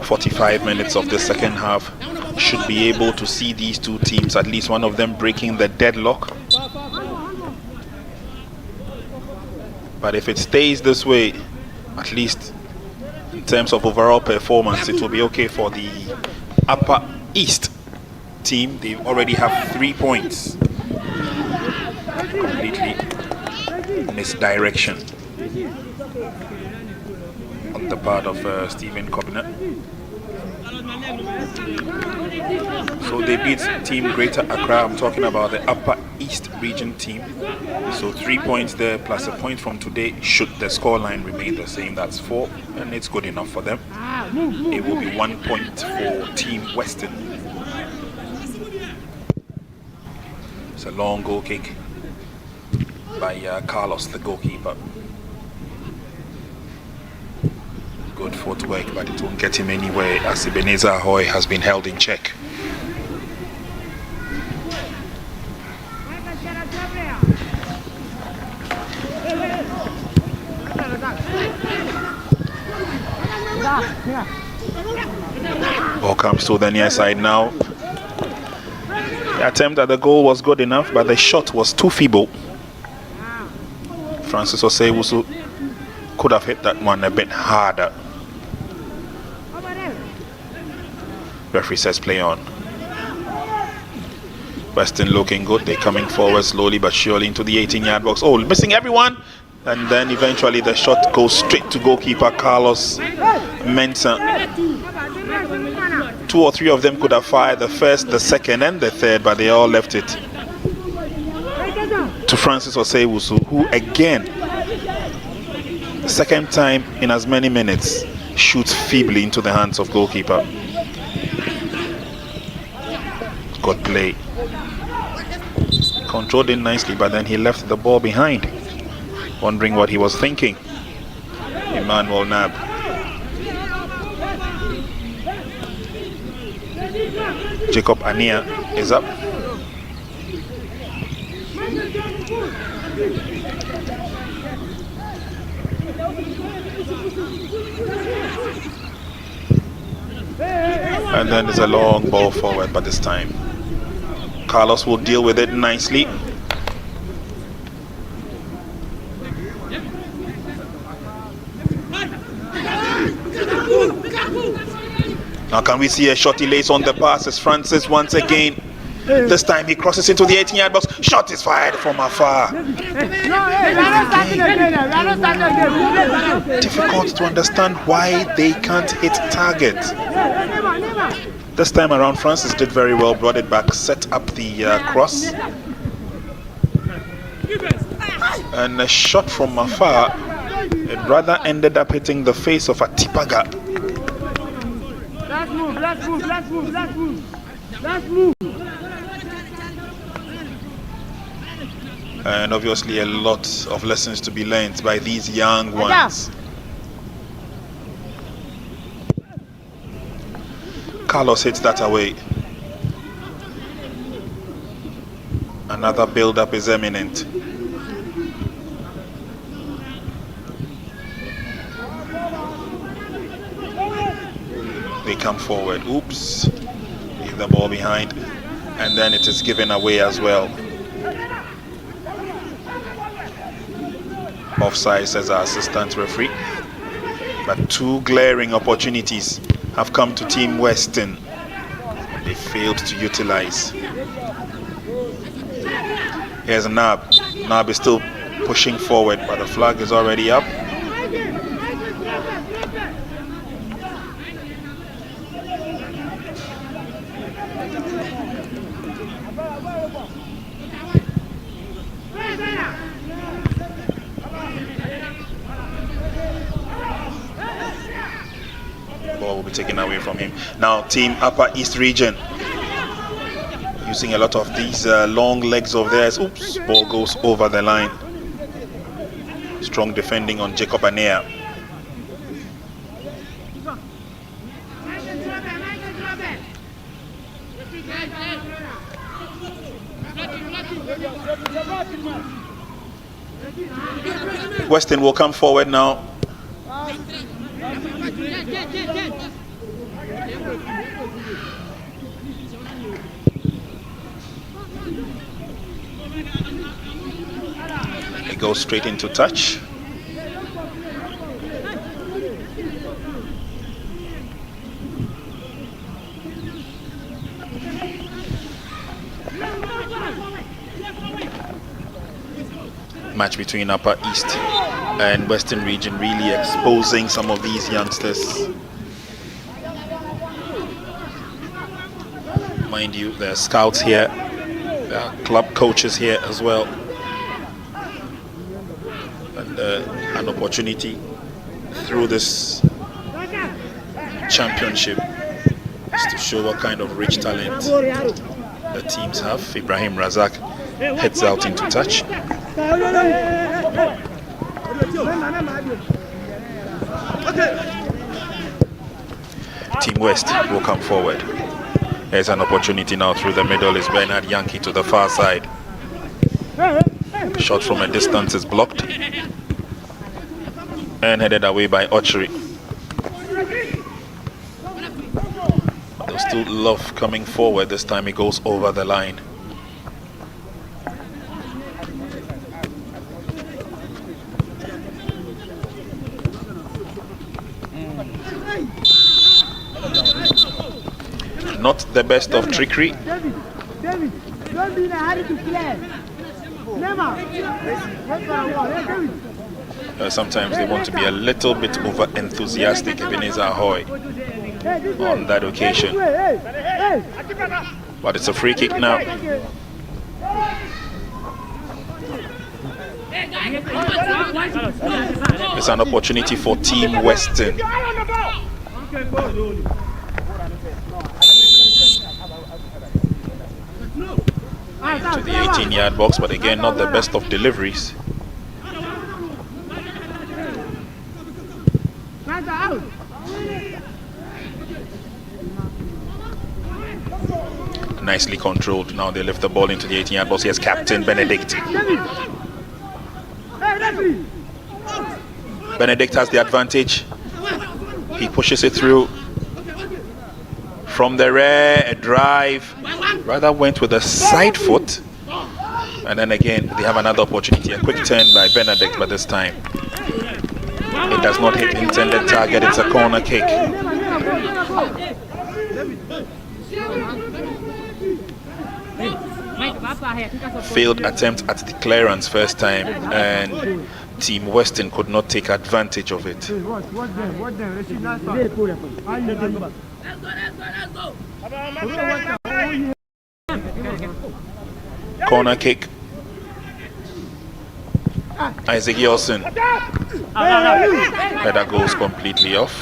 [SPEAKER 1] 45 minutes of the second half should be able to see these two teams, at least one of them, breaking the deadlock. But if it stays this way, at least in terms of overall performance, it will be okay for the Upper East team. They already have 3 points. Completely misdirection on the part of Stephen Kobner. So they beat Team Greater Accra. I'm talking about the Upper East region team. So 3 points there plus a point from today. Should the scoreline remain the same, that's 4, and it's good enough for them. It will be 1 point for Team Western. It's a long goal kick by Carlos, the goalkeeper. Good footwork, but it won't get him anywhere as Ebenezer Ahoy has been held in check. Ball comes to the near side now. The attempt at the goal was good enough, but the shot was too feeble. Francis Osei-Wusu could have hit that one a bit harder. Referee says play on. Western looking good. They're coming forward slowly but surely into the 18-yard box. Oh, missing everyone. And then eventually the shot goes straight to goalkeeper Carlos Mensah. 2 or 3 of them could have fired the first, the second and the third, but they all left it to Francis Osei-Wusu, who again, second time in as many minutes, shoots feebly into the hands of goalkeeper. Good play. Controlled it nicely, but then he left the ball behind, wondering what he was thinking. Emmanuel Nab. Jacob Ania is up. And then there's a long ball forward, but this time Carlos will deal with it nicely. Now can we see a shot he lays on the pass as Francis once again. This time he crosses into the 18-yard box. Shot is fired from afar. Difficult to understand why they can't hit target. This time around, Francis did very well, brought it back, set up the cross. And a shot from afar, it rather ended up hitting the face of Atipaga.
[SPEAKER 2] Let's move.
[SPEAKER 1] And obviously a lot of lessons to be learned by these young ones. Carlos hits that away. Another build-up is imminent. They come forward. Oops. Leave the ball behind. And then it is given away as well. Offside, says our assistant referee. But 2 glaring opportunities have come to Team Western. They failed to utilize. Here's Nab. Nab is still pushing forward, but the flag is already up. Ball will be taken away from him. Now Team Upper East Region using a lot of these long legs of theirs. Oops, ball goes over the line. Strong defending on Jacob Anea. Weston will come forward now. He goes straight into touch. Match between Upper East and Western Region really exposing some of these youngsters. Mind you, there are scouts here, there are club coaches here as well, and an opportunity through this championship is to show what kind of rich talent the teams have. Ibrahim Razak heads out into touch. Team West will come forward. There's an opportunity now through the middle. Is Bernard Yankee to the far side. Shot from a distance is blocked and headed away by Ochri. They'll still love coming forward. This time he goes over the line. Not the best of trickery.
[SPEAKER 2] David, don't be in a hurry to clear.
[SPEAKER 1] Sometimes they want to be a little bit over enthusiastic, Ebenezer Ahoy, on that occasion. But it's a free kick now. It's an opportunity for Team Western. To the 18-yard box, but again, not the best of deliveries. Nicely controlled. Now they lift the ball into the 18-yard box. Here's Captain Benedict. Benedict has the advantage. He pushes it through. From the rear, a drive. Rather went with a side foot. And then again, they have another opportunity. A quick turn by Benedict, but this time it does not hit the intended target. It's a corner kick. Failed attempt at the clearance first time, and Team Western could not take advantage of it. Corner kick. Isaac Yelson. Header goes completely off.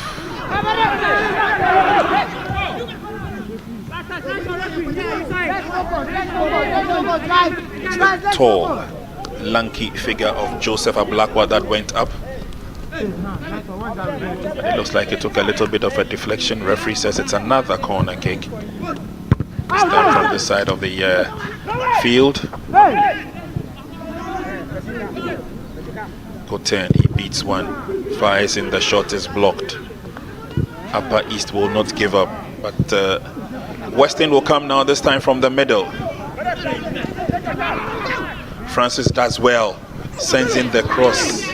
[SPEAKER 1] Tall, lanky figure of Joseph Ablakwa that went up. But it looks like it took a little bit of a deflection. Referee says it's another corner kick. This time from the side of the field. Good turn, he beats one. Fires in, the shot is blocked. Upper East will not give up, but Western will come now, this time from the middle. Francis does well, sends in the cross,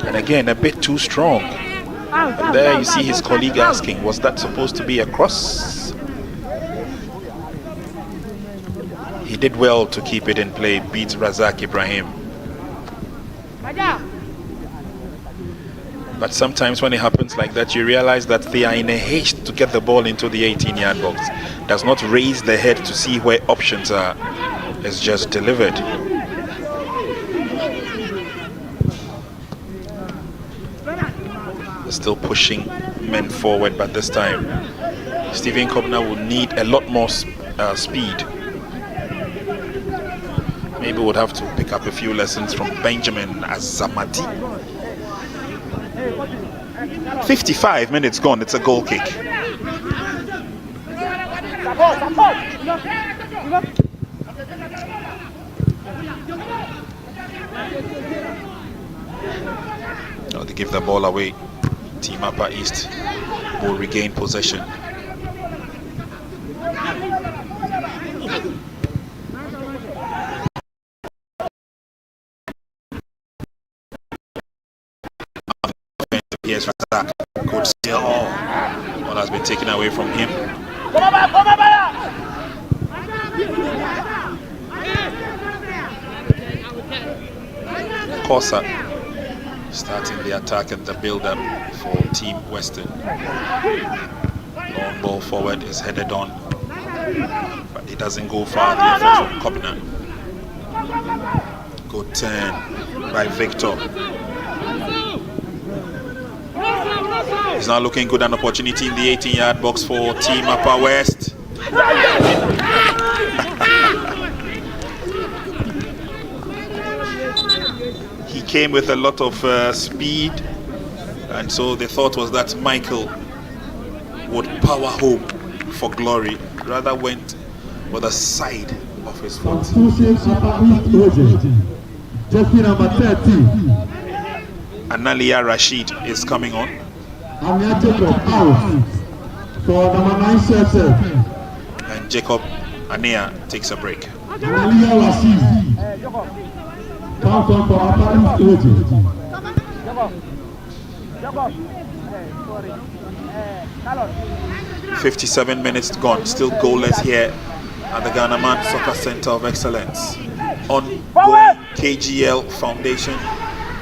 [SPEAKER 1] and again a bit too strong. And there you see his colleague asking, was that supposed to be a cross? He did well to keep it in play, beats Razak Ibrahim. But sometimes when it happens like that, you realize that they are in a haste to get the ball into the 18-yard box. Does not raise the head to see where options are. It's just delivered. They're still pushing men forward, but this time Stephen Kobna will need a lot more speed. Maybe we'll have to pick up a few lessons from Benjamin Azamati. 55 minutes gone, it's a goal kick. Oh, they give the ball away. Team Upper East will regain possession. Yes, Razak could still all has been taken away from him. Kosa starting the attack and the build-up for Team Western. Long ball forward is headed on, but it doesn't go far. The effort from Kobna. Good turn by Victor. He's now looking good, an opportunity in the 18-yard box for Team Upper West. He came with a lot of speed, and so the thought was that Michael would power home for glory. Rather went with the side of his foot. Analia Rashid is coming on. And Jacob Anea takes a break.
[SPEAKER 3] Analia Rashid.
[SPEAKER 1] 57 minutes gone, still goalless here at the Ghana Man Soccer Center of Excellence. Ongoing KGL Foundation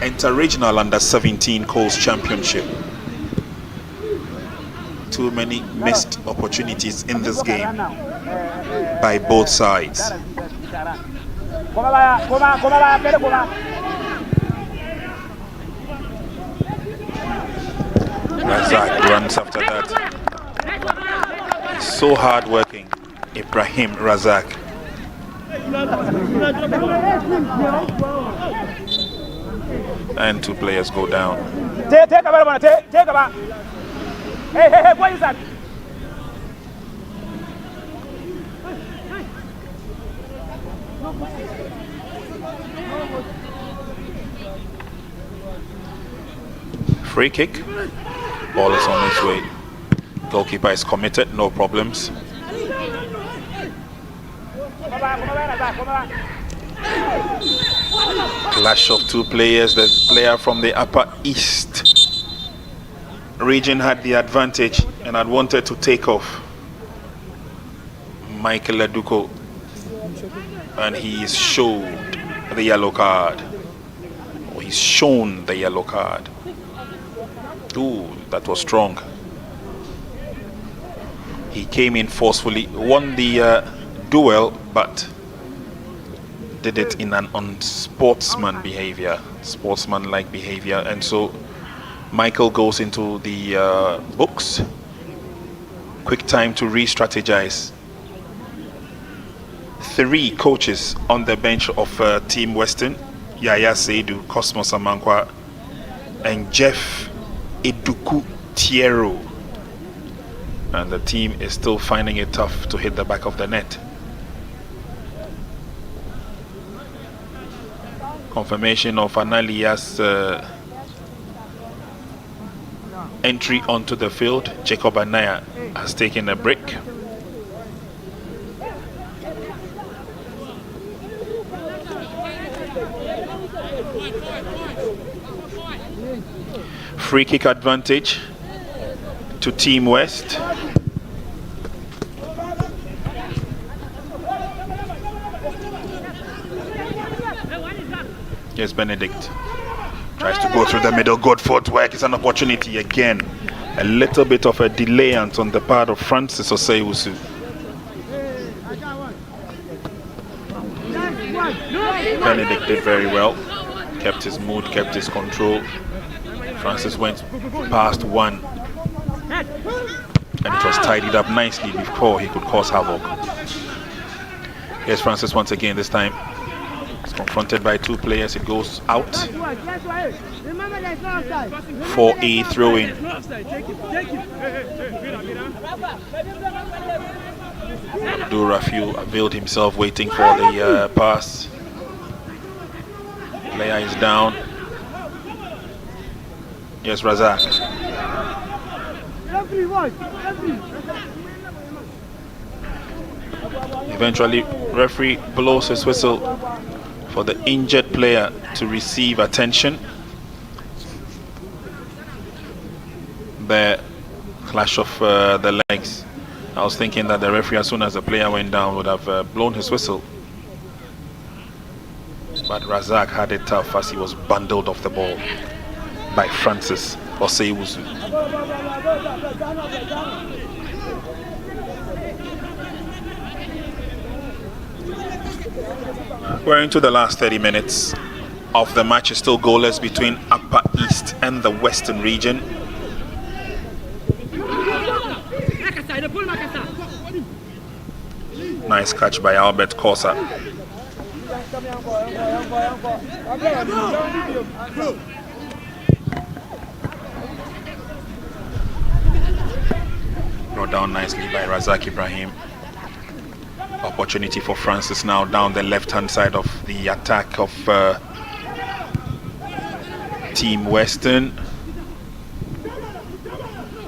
[SPEAKER 1] Inter-Regional Under-17 Colts Championship. Too many missed opportunities in this game by both sides. Razak runs after that. He's so hard working, Ibrahim Razak. And two players go down.
[SPEAKER 2] Take a back. Hey, what is that?
[SPEAKER 1] Free kick. Ball is on its way. Goalkeeper is committed, no problems. Clash of two players. The player from the Upper East region had the advantage and had wanted to take off. Michael Aduko, and he's showed the yellow card. Or he's shown the yellow card. Ooh, that was strong. He came in forcefully, won the duel, but did it in an unsportsman behavior, sportsman-like behavior, and so Michael goes into the books. Quick time to re-strategize. 3 coaches on the bench of Team Western: Yaya Seidu, Cosmos Amankwa, and Jeff Eduku Tiero. And the team is still finding it tough to hit the back of the net. Confirmation of Analia's entry onto the field. Jacob Anaya has taken a break. Free kick advantage to Team West. Yes, Benedict tries to go through the middle. Good footwork. It's an opportunity again. A little bit of a delay on the part of Francis Oseiwusu. Benedict did very well. Kept his mood, kept his control. Francis went past one, and it was tidied up nicely before he could cause havoc. Here's Francis once again, this time It's confronted by two players. It goes out
[SPEAKER 2] Remember there's no offside.
[SPEAKER 1] for a throw-in. Abdul availed himself waiting for the pass. Player is down. Yes, Razak. Eventually, referee blows his whistle for the injured player to receive attention. The clash of the legs. I was thinking that the referee, as soon as the player went down, would have blown his whistle. But Razak had it tough as he was bundled off the ball by Francis Oseiwusu. We're into the last 30 minutes of the match. Is still goalless between Upper East and the Western region. Nice catch by Albert Kosa. Brought down nicely by Razak Ibrahim. Opportunity for Francis now down the left-hand side of the attack of Team Western.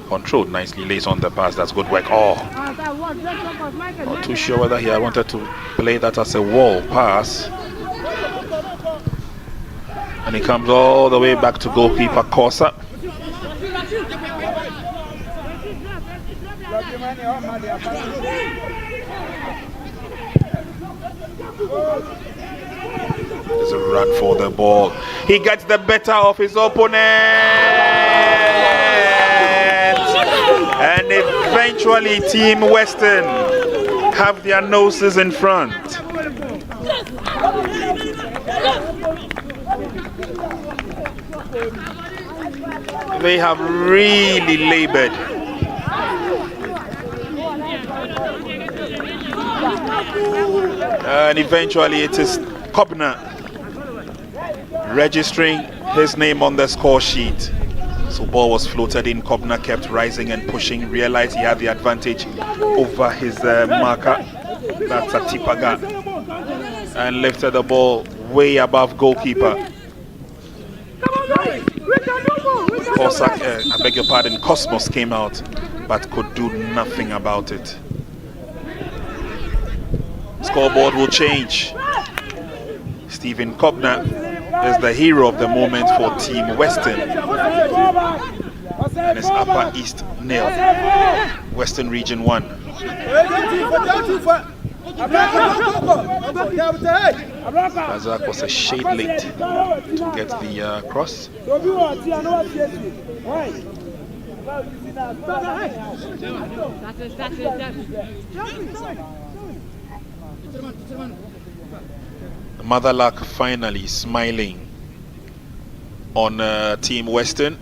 [SPEAKER 1] Controlled nicely, lays on the pass. That's good work. Oh, not too sure whether he wanted to play that as a wall pass. And he comes all the way back to goalkeeper Kosa. There's a run for the ball. He gets the better of his opponent. And eventually Team Western have their noses in front. They have really labored. And eventually it is Kobna registering his name on the score sheet. So ball was floated in. Kobna kept rising and pushing, realized he had the advantage over his marker, that's Atipaga, and lifted the ball way above goalkeeper. I beg your pardon, Cosmos came out but could do nothing about it. Scoreboard will change. Stephen Kobna is the hero of the moment for Team Western. And it's Upper East 0, Western Region 1. Razak was a shade late to get the cross. Mother Luck finally smiling on Team Western.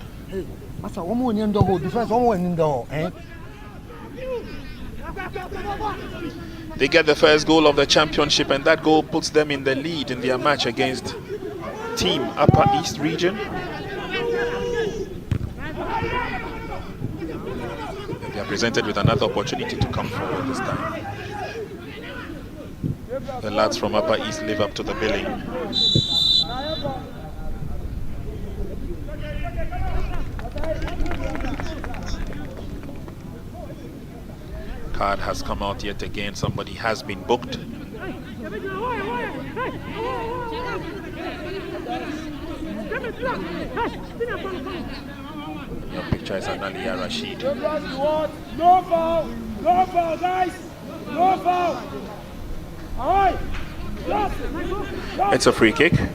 [SPEAKER 1] They get the first goal of the championship, and that goal puts them in the lead in their match against Team Upper East Region. They are presented with another opportunity to come forward this time. The lads from Upper East live up to the billing. Card has come out yet again. Somebody has been booked. Your picture is Analia Rashid.
[SPEAKER 2] No foul, guys. No foul.
[SPEAKER 1] It's a free kick. It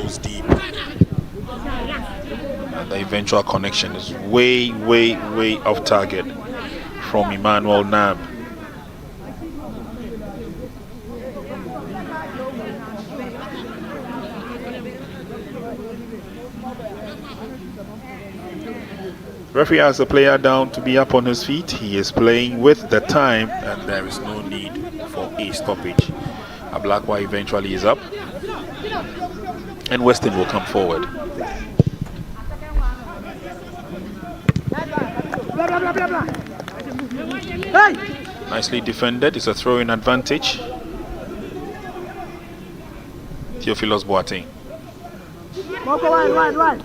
[SPEAKER 1] goes deep. And the eventual connection is way off target from Emmanuel Nab. Referee has the player down to be up on his feet. He is playing with the time, and there is no need for a stoppage. Ablakwa eventually is up, and Western will come forward. Nicely defended. It's a throw-in advantage. Theophilus Boateng.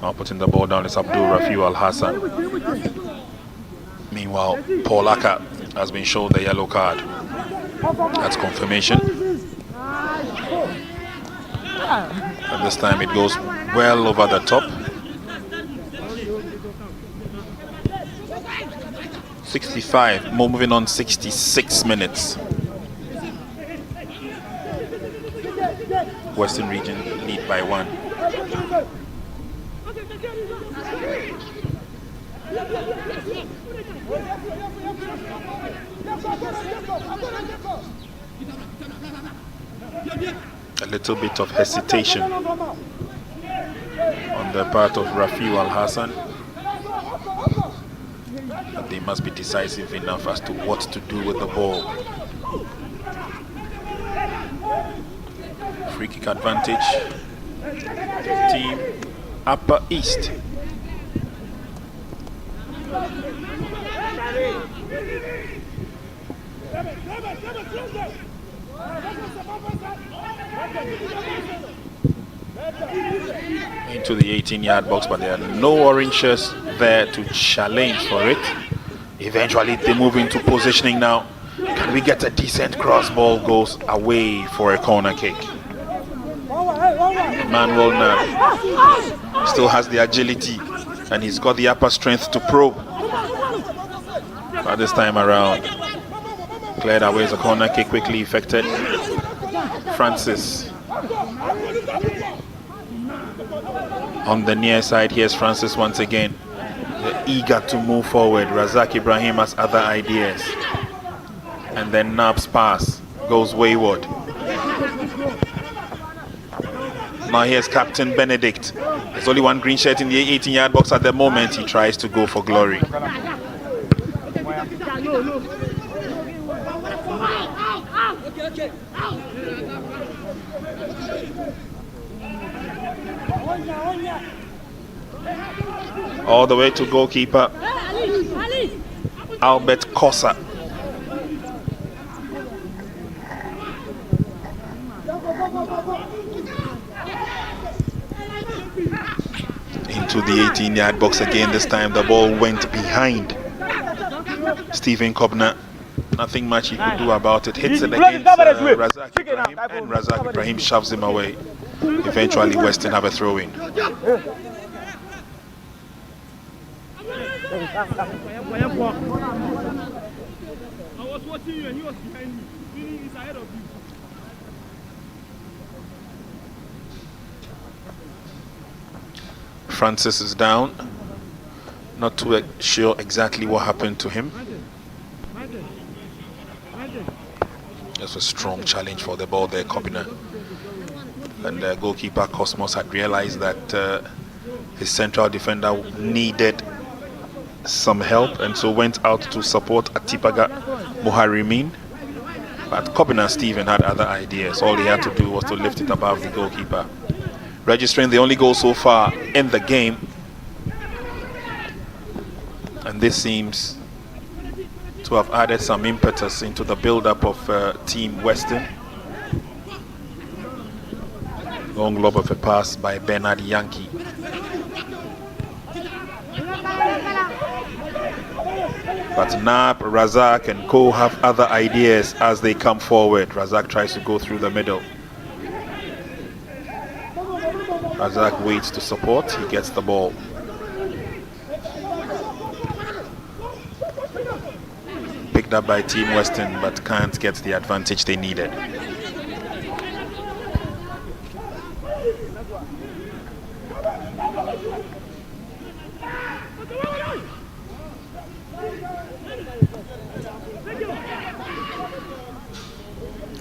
[SPEAKER 1] Now putting the ball down is Abdul Rafiu Al Hassan. Meanwhile, Paul Aka has been shown the yellow card. That's confirmation. And this time it goes well over the top. 65, moving on 66 minutes. Western Region lead by 1. A little bit of hesitation on the part of Rafiu Al Hassan. But they must be decisive enough as to what to do with the ball. Free kick advantage. Team Upper East. Into the 18-yard box, but there are no orange shirts there to challenge for it. Eventually they move into positioning now. Can we get a decent cross? Ball goes away for a corner kick. Manuel now still has the agility and he's got the upper strength to probe. But this time around, cleared away as a corner kick, quickly effected. Francis on the near side. Here's Francis once again. They're eager to move forward. Razak Ibrahim has other ideas. And then Nab's pass goes wayward. Now here's Captain Benedict. There's only one green shirt in the 18-yard box at the moment. He tries to go for glory. All the way to goalkeeper Albert Kosa. Into the 18-yard box again. This time the ball went behind Stephen Kobna. Nothing much he could do about it. Hits it against Razak Ibrahim, and Razak Ibrahim shoves him away. Eventually Western have a throw-in.
[SPEAKER 2] I was watching you and he was behind me. He's ahead of you.
[SPEAKER 1] Francis is down. Not too sure exactly what happened to him. That's a strong challenge for the ball there, Kobina. And goalkeeper Cosmos had realized that his central defender needed some help and so went out to support Atipaga Muharimin. But Kobina Stephen had other ideas. All he had to do was to lift it above the goalkeeper. Registering the only goal so far in the game. And this seems to have added some impetus into the build-up of Team Western. Long lob of a pass by Bernard Yankee. But Nab, Razak and Co have other ideas as they come forward. Razak tries to go through the middle. Razak waits to support, he gets the ball. Picked up by Team Western, but can't get the advantage they needed.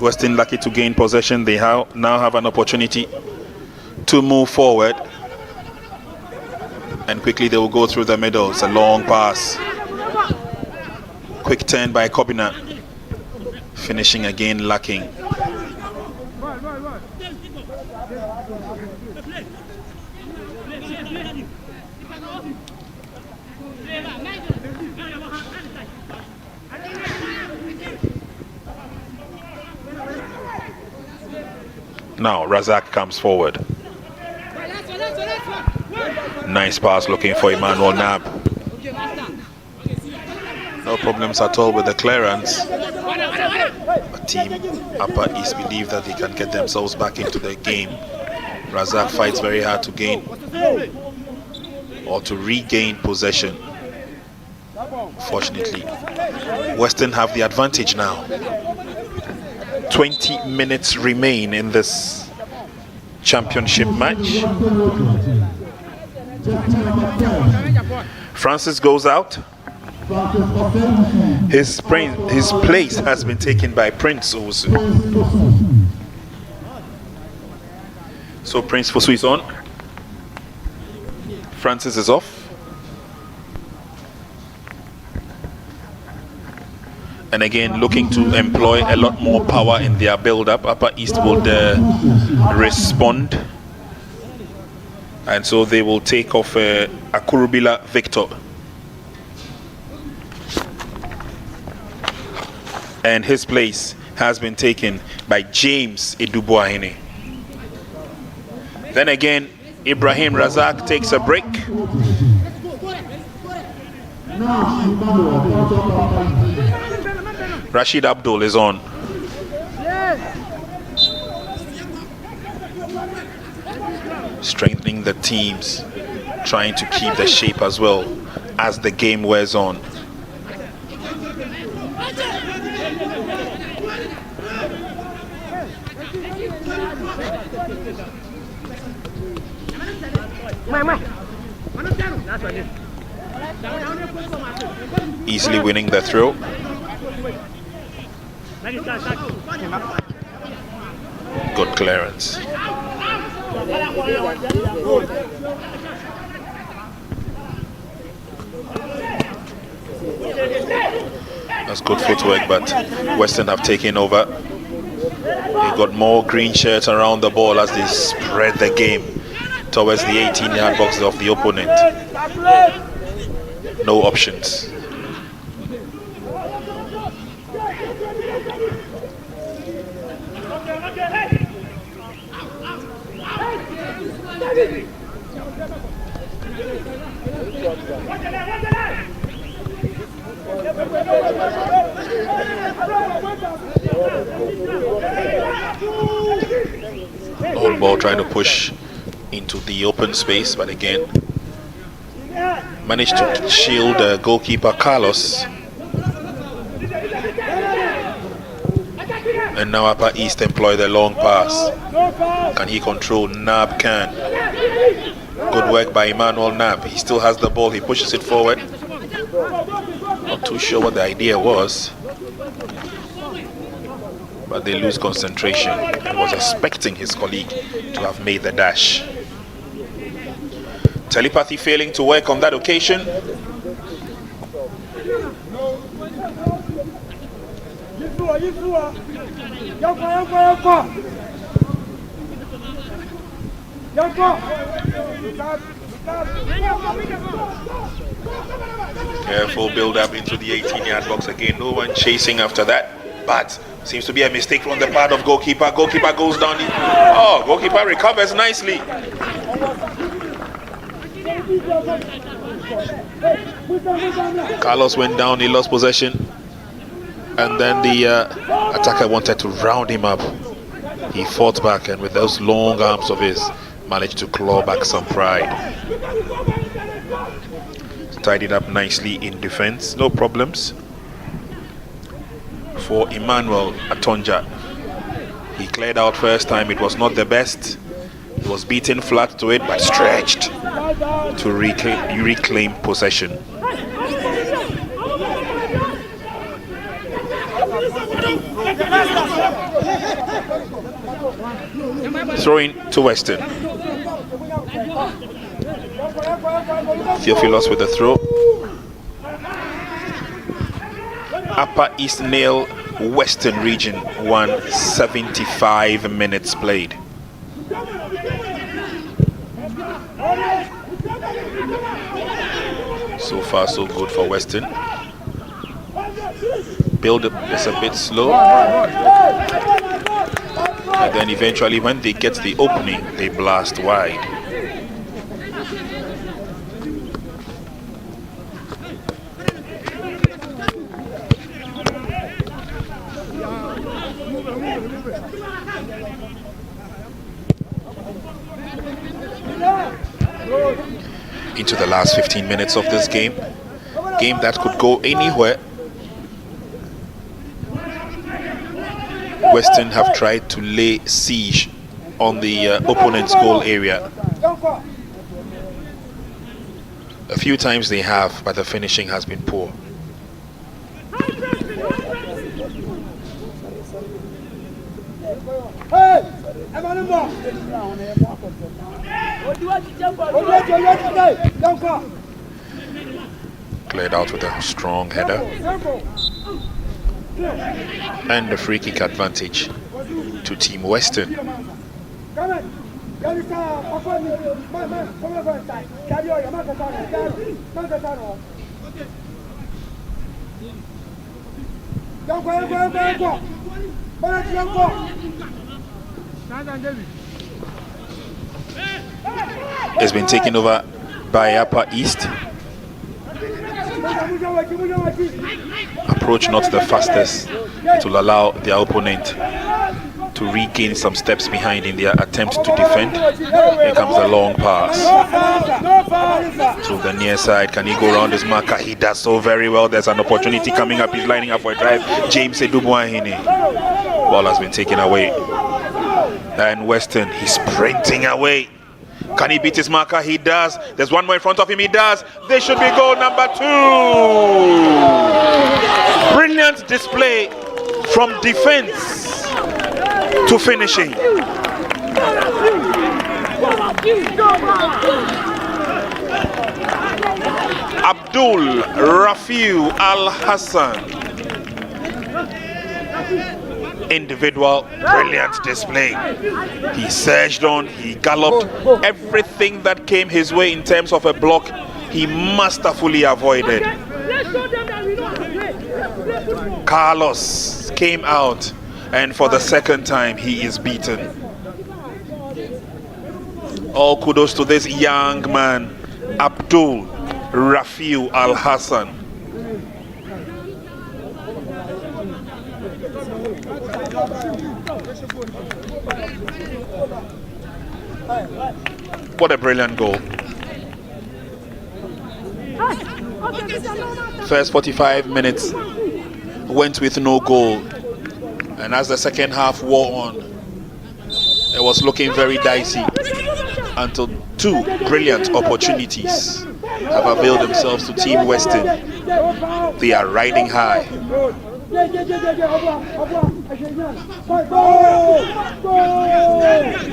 [SPEAKER 1] Western lucky to gain possession. They now have an opportunity to move forward, and quickly they will go through the middle. It's a long pass. Quick turn by Kobina. Finishing again lacking. Now Razak comes forward. Nice pass looking for Emmanuel Nab. No problems at all with the clearance. But team Upper East believe that they can get themselves back into the game. Razak fights very hard to gain or to regain possession. Fortunately, Western have the advantage now. 20 minutes remain in this championship match. Francis goes out. His place has been taken by Prince Owusu. So Prince Fosu is on. Francis is off. And again, looking to employ a lot more power in their build-up. Upper East will respond. And so they will take off Akurubila Victor. And his place has been taken by James Edubuahene. Then again, Ibrahim Razak takes a break. Rashid Abdul is on. Strengthening the teams, trying to keep the shape as well as the game wears on. Easily winning the throw. Good clearance. That's good footwork, but Western have taken over. They got more green shirts around the ball as they spread the game towards the 18-yard box of the opponent. No options. The whole ball trying to push into the open space, but again managed to shield the goalkeeper Carlos. And now Upper East employ the long pass. Can he control? Nab can. Good work by Emmanuel Nab. He still has the ball. He pushes it forward. Not too sure what the idea was, but they lose concentration. He was expecting his colleague to have made the dash. Telepathy failing to work on that occasion. Careful build up into the 18-yard box again. No one chasing after that, but seems to be a mistake from the part of goalkeeper. Goalkeeper goes down. Goalkeeper recovers nicely. Carlos went down. He lost possession, and then the attacker wanted to round him up. He fought back, and with those long arms of his, managed to claw back some pride. Tied it up nicely in defense. No problems for Emmanuel Atonja. He cleared out first time. It was not the best. He was beaten flat to it, but stretched to reclaim possession. Throwing to Western. Theophilos with the throw. Upper East nail Western Region 1, 75 minutes played. So far, so good for Western. Build up is a bit slow. And then eventually when they get the opening, they blast wide. Into the last 15 minutes of this game that could go anywhere. Western have tried to lay siege on the opponent's goal area. A few times they have, but the finishing has been poor. Cleared out with a strong header. And the free kick advantage to Team Western. It's been taken over by Upper East. Approach not the fastest. It will allow their opponent to regain some steps behind in their attempt to defend. Here comes a long pass to the near side. Can he go around his marker? He does so very well. There's an opportunity coming up. He's lining up for a drive. James Edubuahine. Ball has been taken away. And Western, he's sprinting away. Can he beat his marker? He does. There's one more in front of him. He does. This should be goal number 2. Brilliant display from defense to finishing. Abdul Rafiu Al Hassan. Individual brilliant display. He surged on, he galloped. Everything that came his way in terms of a block, he masterfully avoided. Carlos came out, and for the second time he is beaten. All kudos to this young man, Abdul Rafiu Al Hassan. What a brilliant goal. First 45 minutes went with no goal, and as the second half wore on, it was looking very dicey until 2 brilliant opportunities have availed themselves to Team Western. They are riding high.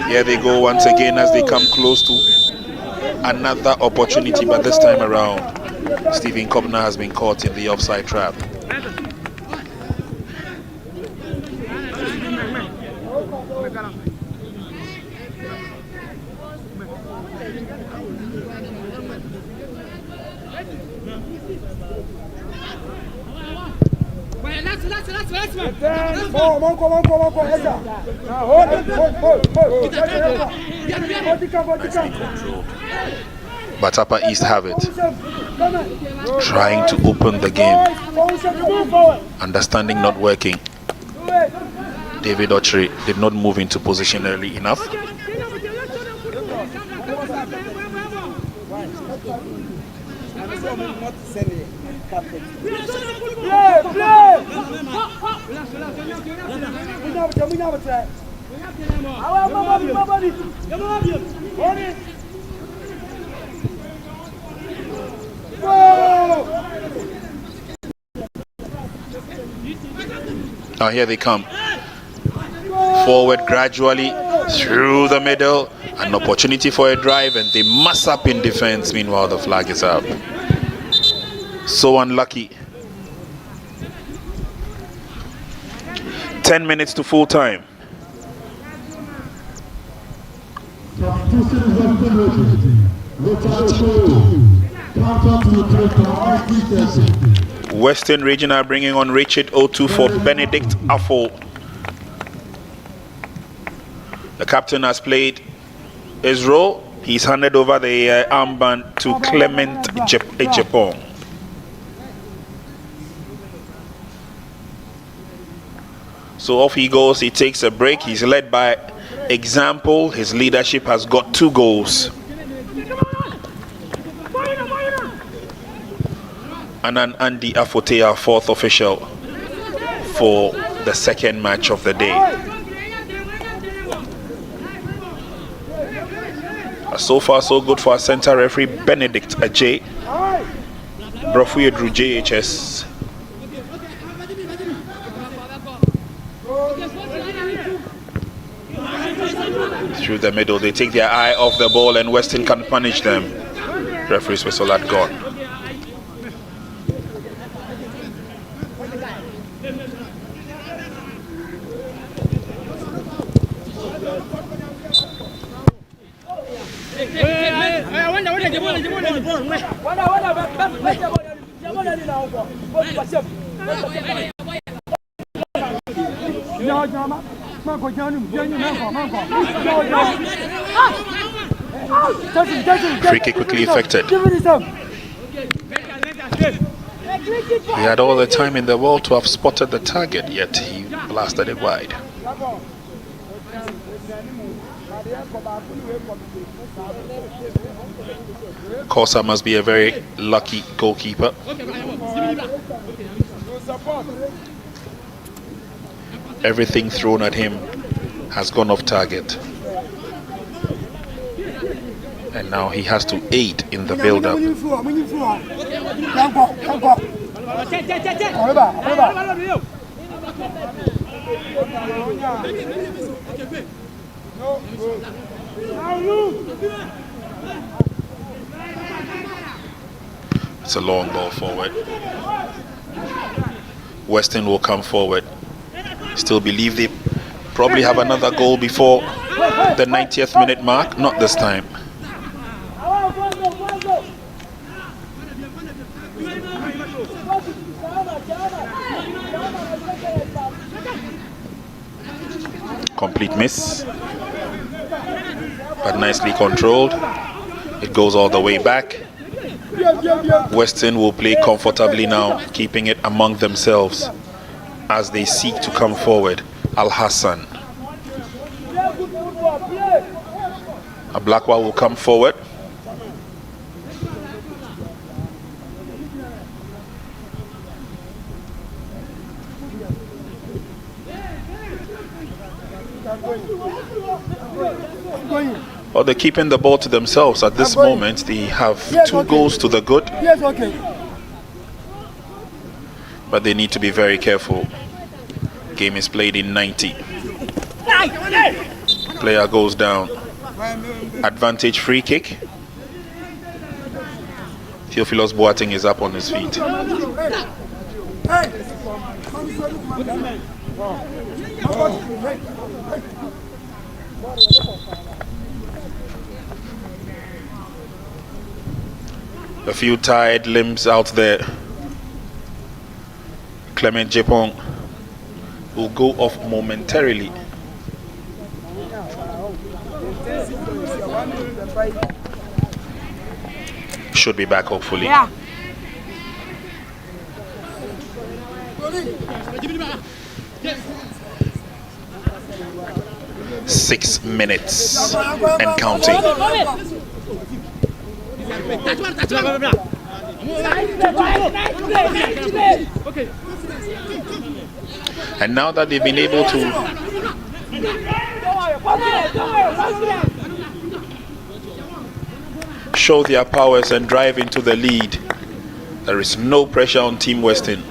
[SPEAKER 1] Here they go once again as they come close to another opportunity, but this time around Stephen Kobner has been caught in the offside trap. But Upper East have it, trying to open the game. Understanding not working. David Ochre did not move into position early enough. Now here they come. Forward gradually through the middle. An opportunity for a drive, and they mess up in defense. Meanwhile, the flag is up. So unlucky. 10 minutes to full time. Western Regional bringing on Richard O2 for Benedict Affo. The captain has played his role. He's handed over the armband to Clement Ejepong. So off he goes, he takes a break. He's led by example. His leadership has got 2 goals. And an Andy Afotea, 4th official for the second match of the day. So far so good for our center referee Benedict Ajay. Brofue Drew JHS. Through the middle, they take their eye off the ball and Weston can punish them. Referee's whistle had gone. Free kick quickly effected. He had all the time in the world to have spotted the target, yet he blasted it wide. Kosa must be a very lucky goalkeeper. Everything thrown at him has gone off target. And now he has to aid in the build-up. It's a long ball forward. Weston will come forward. Still believe they probably have another goal before the 90th minute mark. Not this time. Complete miss, but nicely controlled. It goes all the way back. Weston will play comfortably now, keeping it among themselves as they seek to come forward. Al Hassan. A Blackwell will come forward. Well, they're keeping the ball to themselves at this moment. They have 2 goals to the good.
[SPEAKER 2] Yes, okay.
[SPEAKER 1] But they need to be very careful. Game is played in 90. Player goes down. Advantage free kick. Theophilos Boateng is up on his feet. A few tired limbs out there. Clement Jepong will go off momentarily. Should be back hopefully.
[SPEAKER 2] Yeah.
[SPEAKER 1] 6 minutes and counting. And now that they've been able to show their powers and drive into the lead, there is no pressure on Team Weston.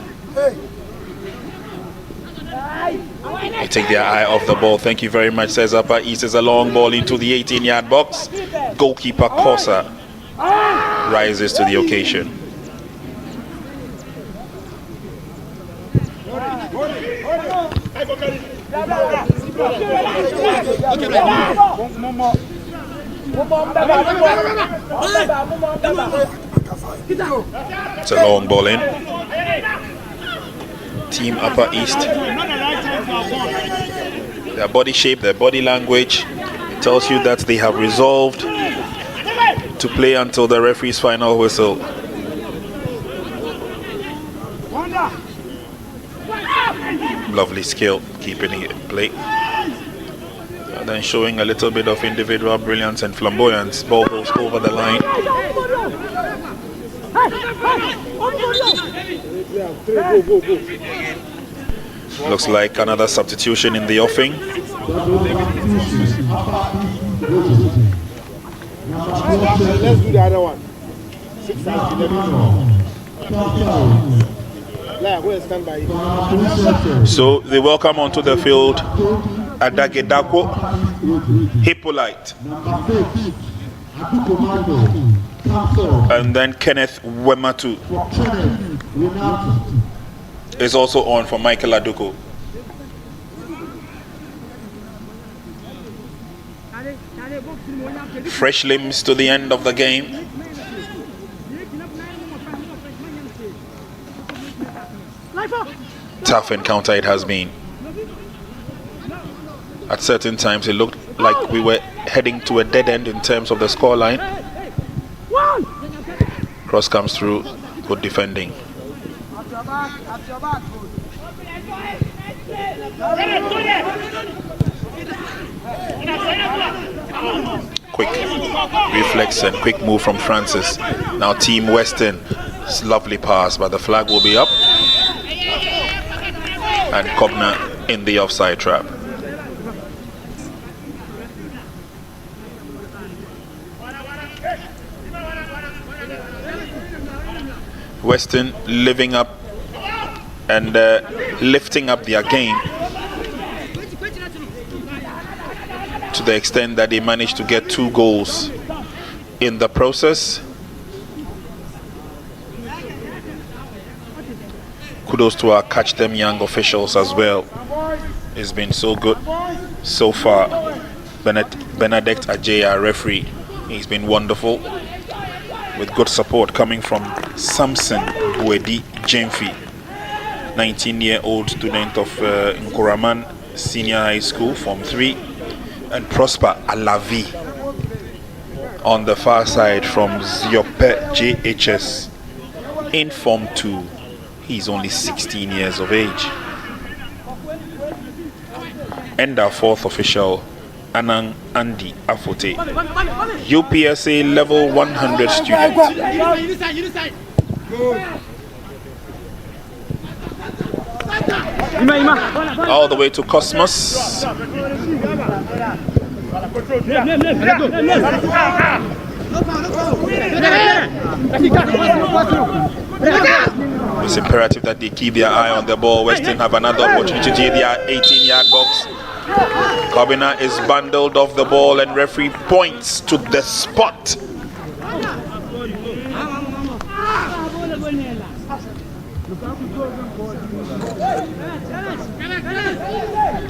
[SPEAKER 1] They take their eye off the ball. Thank you very much, says Upper East. Is a long ball into the 18-yard box. Goalkeeper Kosa rises to the occasion. It's a long ball in. Team Upper East. Their body shape, their body language, it tells you that they have resolved to play until the referee's final whistle. Lovely skill, keeping it in play. And then showing a little bit of individual brilliance and flamboyance. Ball goes over the line. Looks like another substitution in the offing.
[SPEAKER 2] Let's do the other one. 6
[SPEAKER 1] So they welcome onto the field Adagedako, Hippolyte, and then Kenneth Wematu is also on for Michael Aduko. Fresh limbs to the end of the game. Tough encounter it has been. At certain times it looked like we were heading to a dead end in terms of the scoreline. Cross comes through, good defending. Quick reflex and quick move from Francis. Now Team Western. It's lovely pass, but the flag will be up. And Kogna in the offside trap. Western living up and lifting up their game to the extent that they managed to get 2 goals in the process. Kudos to our Catch Them Young officials as well. It's been so good so far. Benedict Ajay, our referee, he's been wonderful, with good support coming from Samson Buedi Jemfi, 19-year-old student of Nkoraman Senior High School, Form 3, and Prosper Alavi on the far side from Ziope JHS in Form 2. He's only 16 years of age. And our 4th official, Anang Andy Afote, UPSA level 100 student. All the way to Cosmos. It's imperative that they keep their eye on the ball. Western have another opportunity to their 18-yard box. Kobina is bundled off the ball and referee points to the spot.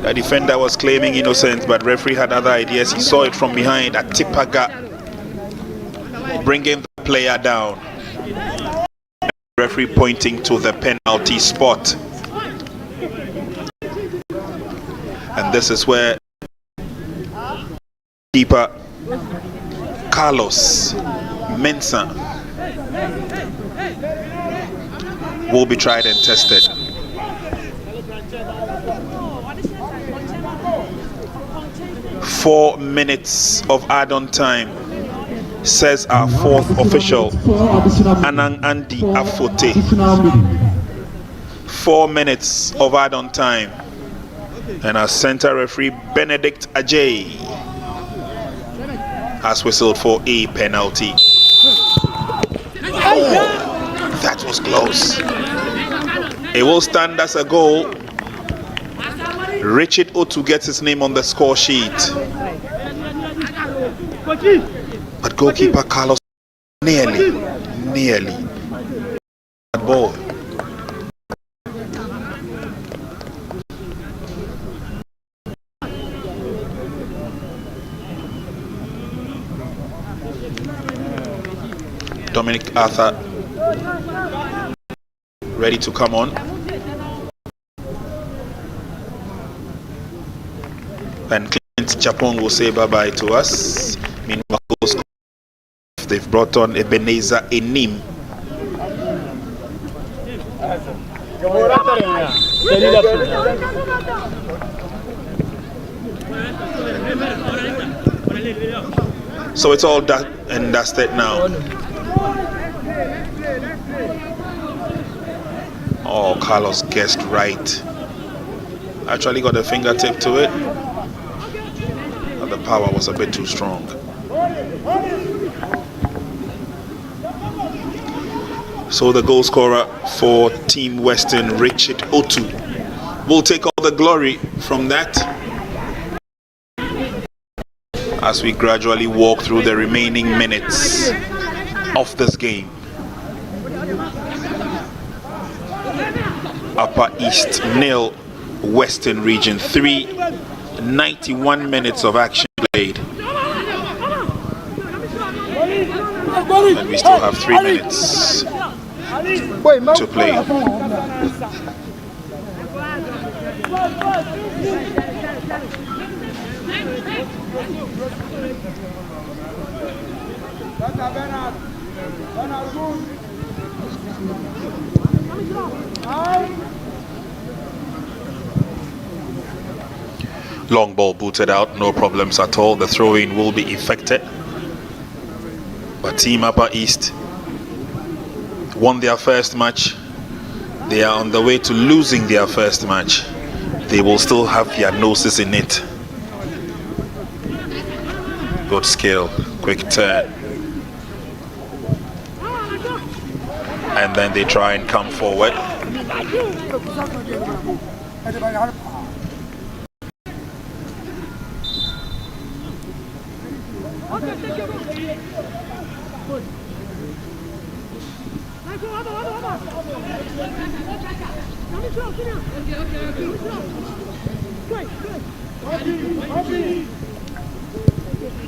[SPEAKER 1] The defender was claiming innocence, but referee had other ideas. He saw it from behind at Tipaga, bringing the player down. Referee pointing to the penalty spot. And this is where keeper Carlos Mensah will be tried and tested. "4 minutes of add-on time," says our 4th official, Anang Andy Afote. 4 minutes of add-on time. And our center referee, Benedict Ajay, has whistled for a penalty. Oh, that was close. It will stand as a goal. Richard Otu gets his name on the score sheet. But goalkeeper Carlos nearly that ball. Dominic Arthur ready to come on. And Clint Chapong will say bye-bye to us. Meanwhile, they've brought on Ebenezer Enim. So it's all done and dusted now. Oh, Carlos guessed right. Actually got a fingertip to it, but the power was a bit too strong. So the goal scorer for Team Western, Richard Otu, will take all the glory from that as we gradually walk through the remaining minutes of this game. Upper East 0, Western Region 3, 91 minutes of action played. And we still have 3 minutes to play. Long ball booted out, no problems at all. The throw-in will be effected. But Team Upper East won their first match. They are on the way to losing their first match. They will still have their noses in it. Good skill, quick turn. And then they try and come forward.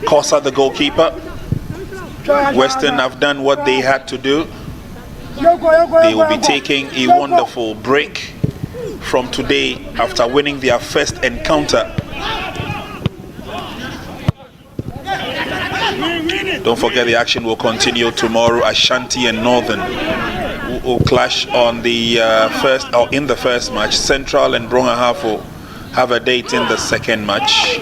[SPEAKER 1] Kosa, the goalkeeper. Western have done what they had to do. They will be taking a wonderful break from today after winning their first encounter. Don't forget the action will continue tomorrow. Ashanti and Northern will clash on the in the first match. Central and Bronahafo have a date in the second match.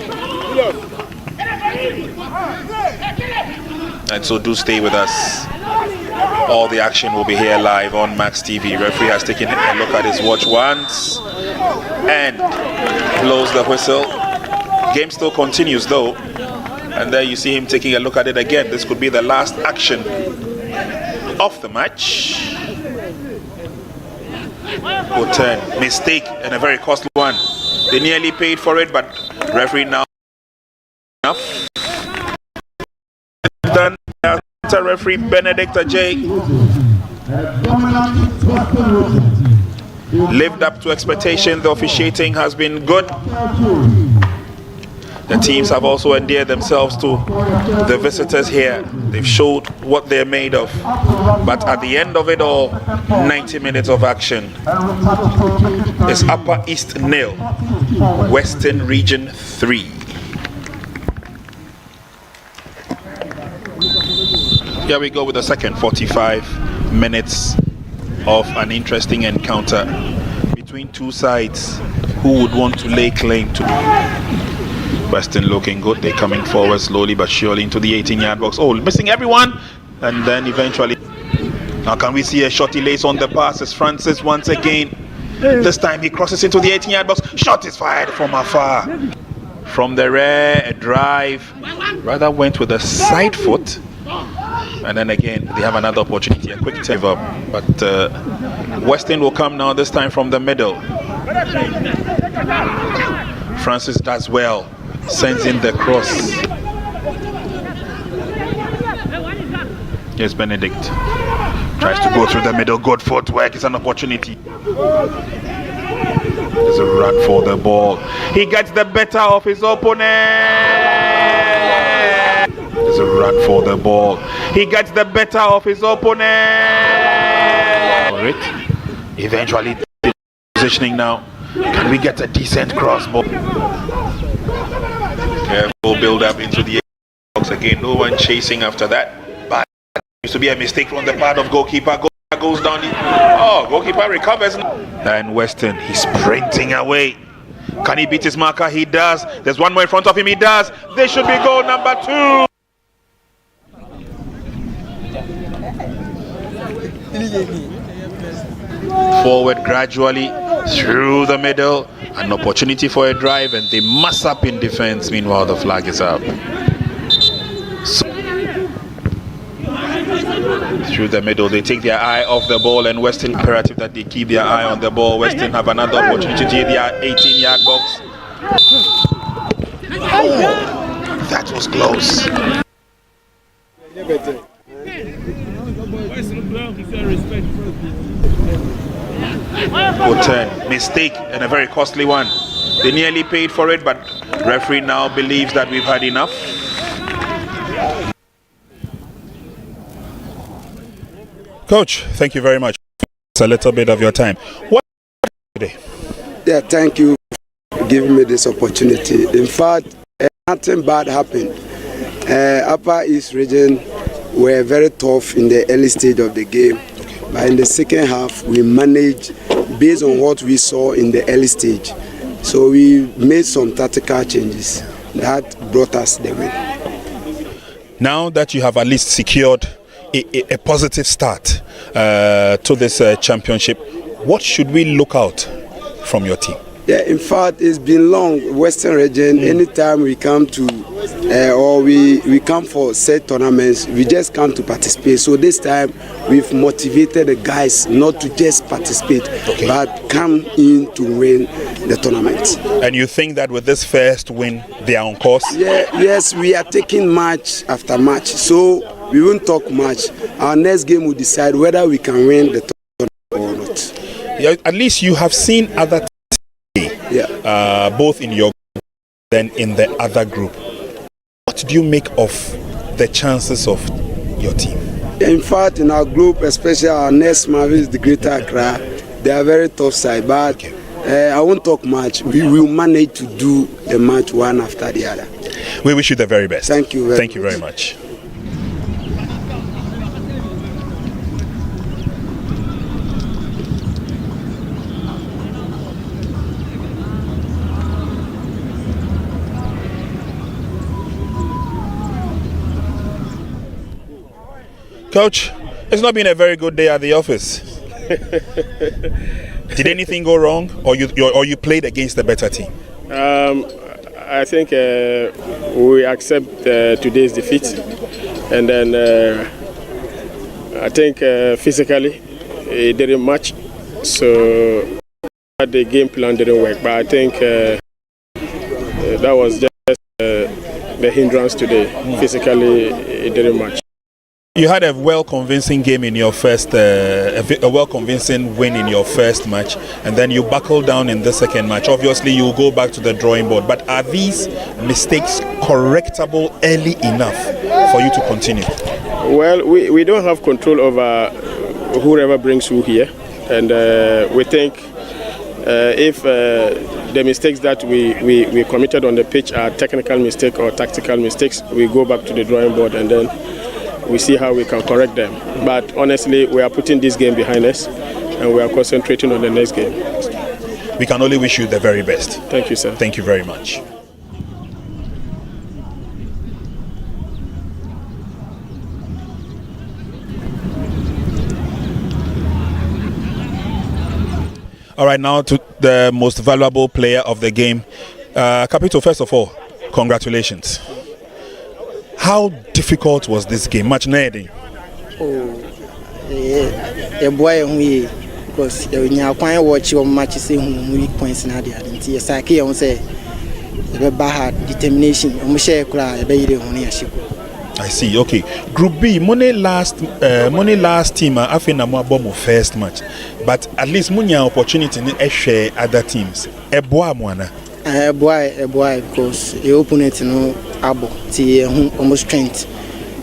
[SPEAKER 1] And so do stay with us. All the action will be here live on Max TV. Referee has taken a look at his watch once and blows the whistle. Game still continues though. And there you see him taking a look at it again. This could be the last action of the match. Good turn. Mistake and a very costly one. They nearly paid for it, but referee now enough. Done. Referee Benedict Ajay lived up to expectation. The officiating has been good. The teams have also endeared themselves to the visitors here. They've showed what they're made of. But at the end of it all, 90 minutes of action. It's Upper East 0, Western Region 3. Here we go with the second 45 minutes of an interesting encounter between two sides who would want to lay claim to. Western looking good. They're coming forward slowly but surely into the 18-yard box. Oh, missing everyone. And then eventually, now can we see a shorty lace on the pass as Francis once again. This time he crosses into the 18-yard box. Shot is fired from afar. From the rear, a drive. Rather went with a side foot. And then again, they have another opportunity, a quick save up. But Western will come now, this time from the middle. Francis does well, sends in the cross. Yes, Benedict tries to go through the middle. Good footwork, it's an opportunity. There's a run for the ball. He gets the better of his opponent. There's a run for the ball. He gets the better of his opponent. Eventually positioning now. Can we get a decent cross ball? Careful build up into the box again. No one chasing after that. But it used to be a mistake from the part of goalkeeper. Goalkeeper goes down. Goalkeeper recovers. And Weston, he's sprinting away. Can he beat his marker? He does. There's one more in front of him. He does. This should be goal number 2. Forward gradually through the middle. An opportunity for a drive, and they mess up in defense. Meanwhile, the flag is up. Through the middle, they take their eye off the ball, and Weston imperative that they keep their eye on the ball. Weston have another opportunity to hit their 18-yard box. Oh, that was close. Good turn, mistake, and a very costly one. They nearly paid for it, but referee now believes that we've had enough. Coach, thank you very much. It's a little bit of your time. What today?
[SPEAKER 3] Yeah, thank you for giving me this opportunity. In fact, nothing bad happened. Upper East region were very tough in the early stage of the game. But in the second half, we managed based on what we saw in the early stage. So we made some tactical changes that brought us the win.
[SPEAKER 1] Now that you have at least secured a positive start to this championship, what should we look out from your team?
[SPEAKER 3] Yeah, in fact, it's been long. Western region, anytime we come to or we come for set tournaments, we just come to participate. So this time, we've motivated the guys not to just participate, but come in to win the tournament.
[SPEAKER 1] And you think that with this first win, they are on course?
[SPEAKER 3] Yeah, yes, we are taking match after match. So we won't talk much. Our next game will decide whether we can win the tournament or not.
[SPEAKER 1] Yeah, at least you have seen other teams, both in your group and in the other group. What do you make of the chances of your team?
[SPEAKER 3] In fact, in our group, especially our next Marvels, the Greater Accra, they are very tough side. But I won't talk much. We will manage to do the match one after the other.
[SPEAKER 1] We wish you the very best.
[SPEAKER 3] Thank you
[SPEAKER 1] Thank you very much. Coach, it's not been a very good day at the office. Did anything go wrong, or you played against the better team?
[SPEAKER 4] I think we accept today's defeat, and then I think physically it didn't match, so the game plan didn't work. But I think that was just the hindrance today. Physically, it didn't match.
[SPEAKER 1] You had a well-convincing game in your first, a well-convincing win in your first match, and then you buckled down in the second match. Obviously, you will go back to the drawing board. But are these mistakes correctable early enough for you to continue?
[SPEAKER 4] Well, we don't have control over whoever brings who here, and we think if the mistakes that we committed on the pitch are technical mistakes or tactical mistakes, we go back to the drawing board and then we see how we can correct them. But honestly, we are putting this game behind us and we are concentrating on the next game.
[SPEAKER 1] We can only wish you the very best.
[SPEAKER 4] Thank you, sir.
[SPEAKER 1] Thank you very much. All right, now to the most valuable player of the game. Capito, first of all, congratulations. How difficult was this game? Match Naiding.
[SPEAKER 5] Boy, because you are quite watch your matches in weak points in Adia. Yes, I can't say the bad determination.
[SPEAKER 1] I see. Okay. Group B, money last team. I think I'm more first match, but at least money opportunity to share other teams. A boy,
[SPEAKER 5] because the opponent abo almost strength.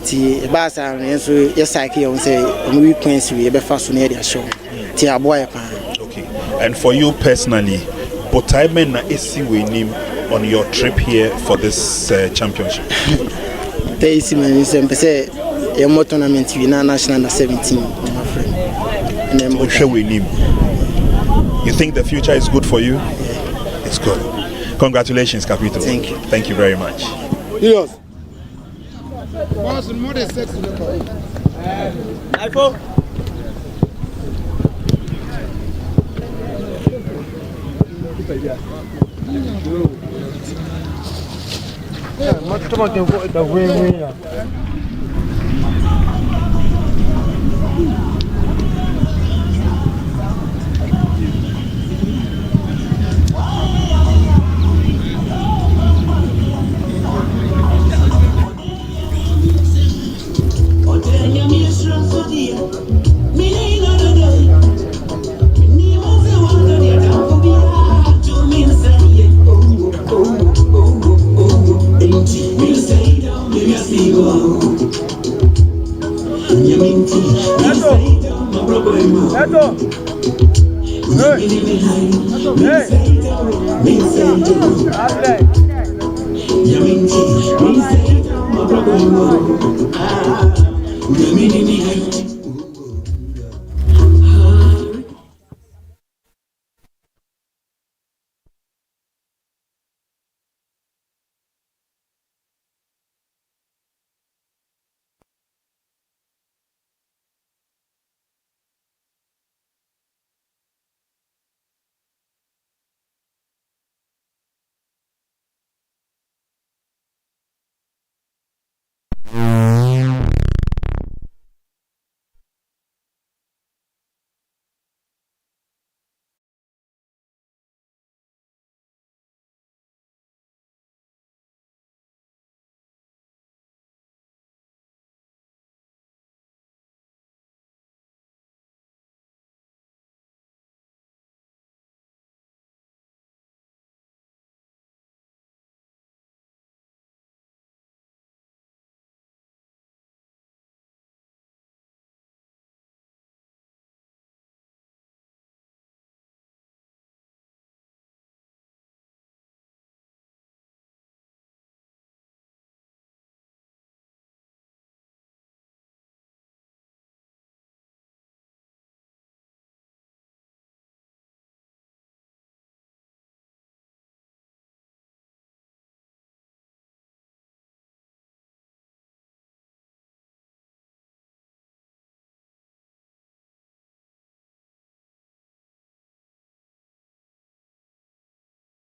[SPEAKER 5] Ti basa so yes I can say we points we be fast on area show. Ti aboy pa.
[SPEAKER 1] Okay. And for you personally, what time na esi we name on your trip here for this championship?
[SPEAKER 5] They see me say a more tournament we na national under 17 my friend. And then
[SPEAKER 1] we name. You think the future is good for you?
[SPEAKER 5] Yeah.
[SPEAKER 1] It's good. Congratulations, Capito.
[SPEAKER 5] Thank you.
[SPEAKER 1] Thank you very much.
[SPEAKER 3] Yes.
[SPEAKER 2] iPhone.
[SPEAKER 6] Hey.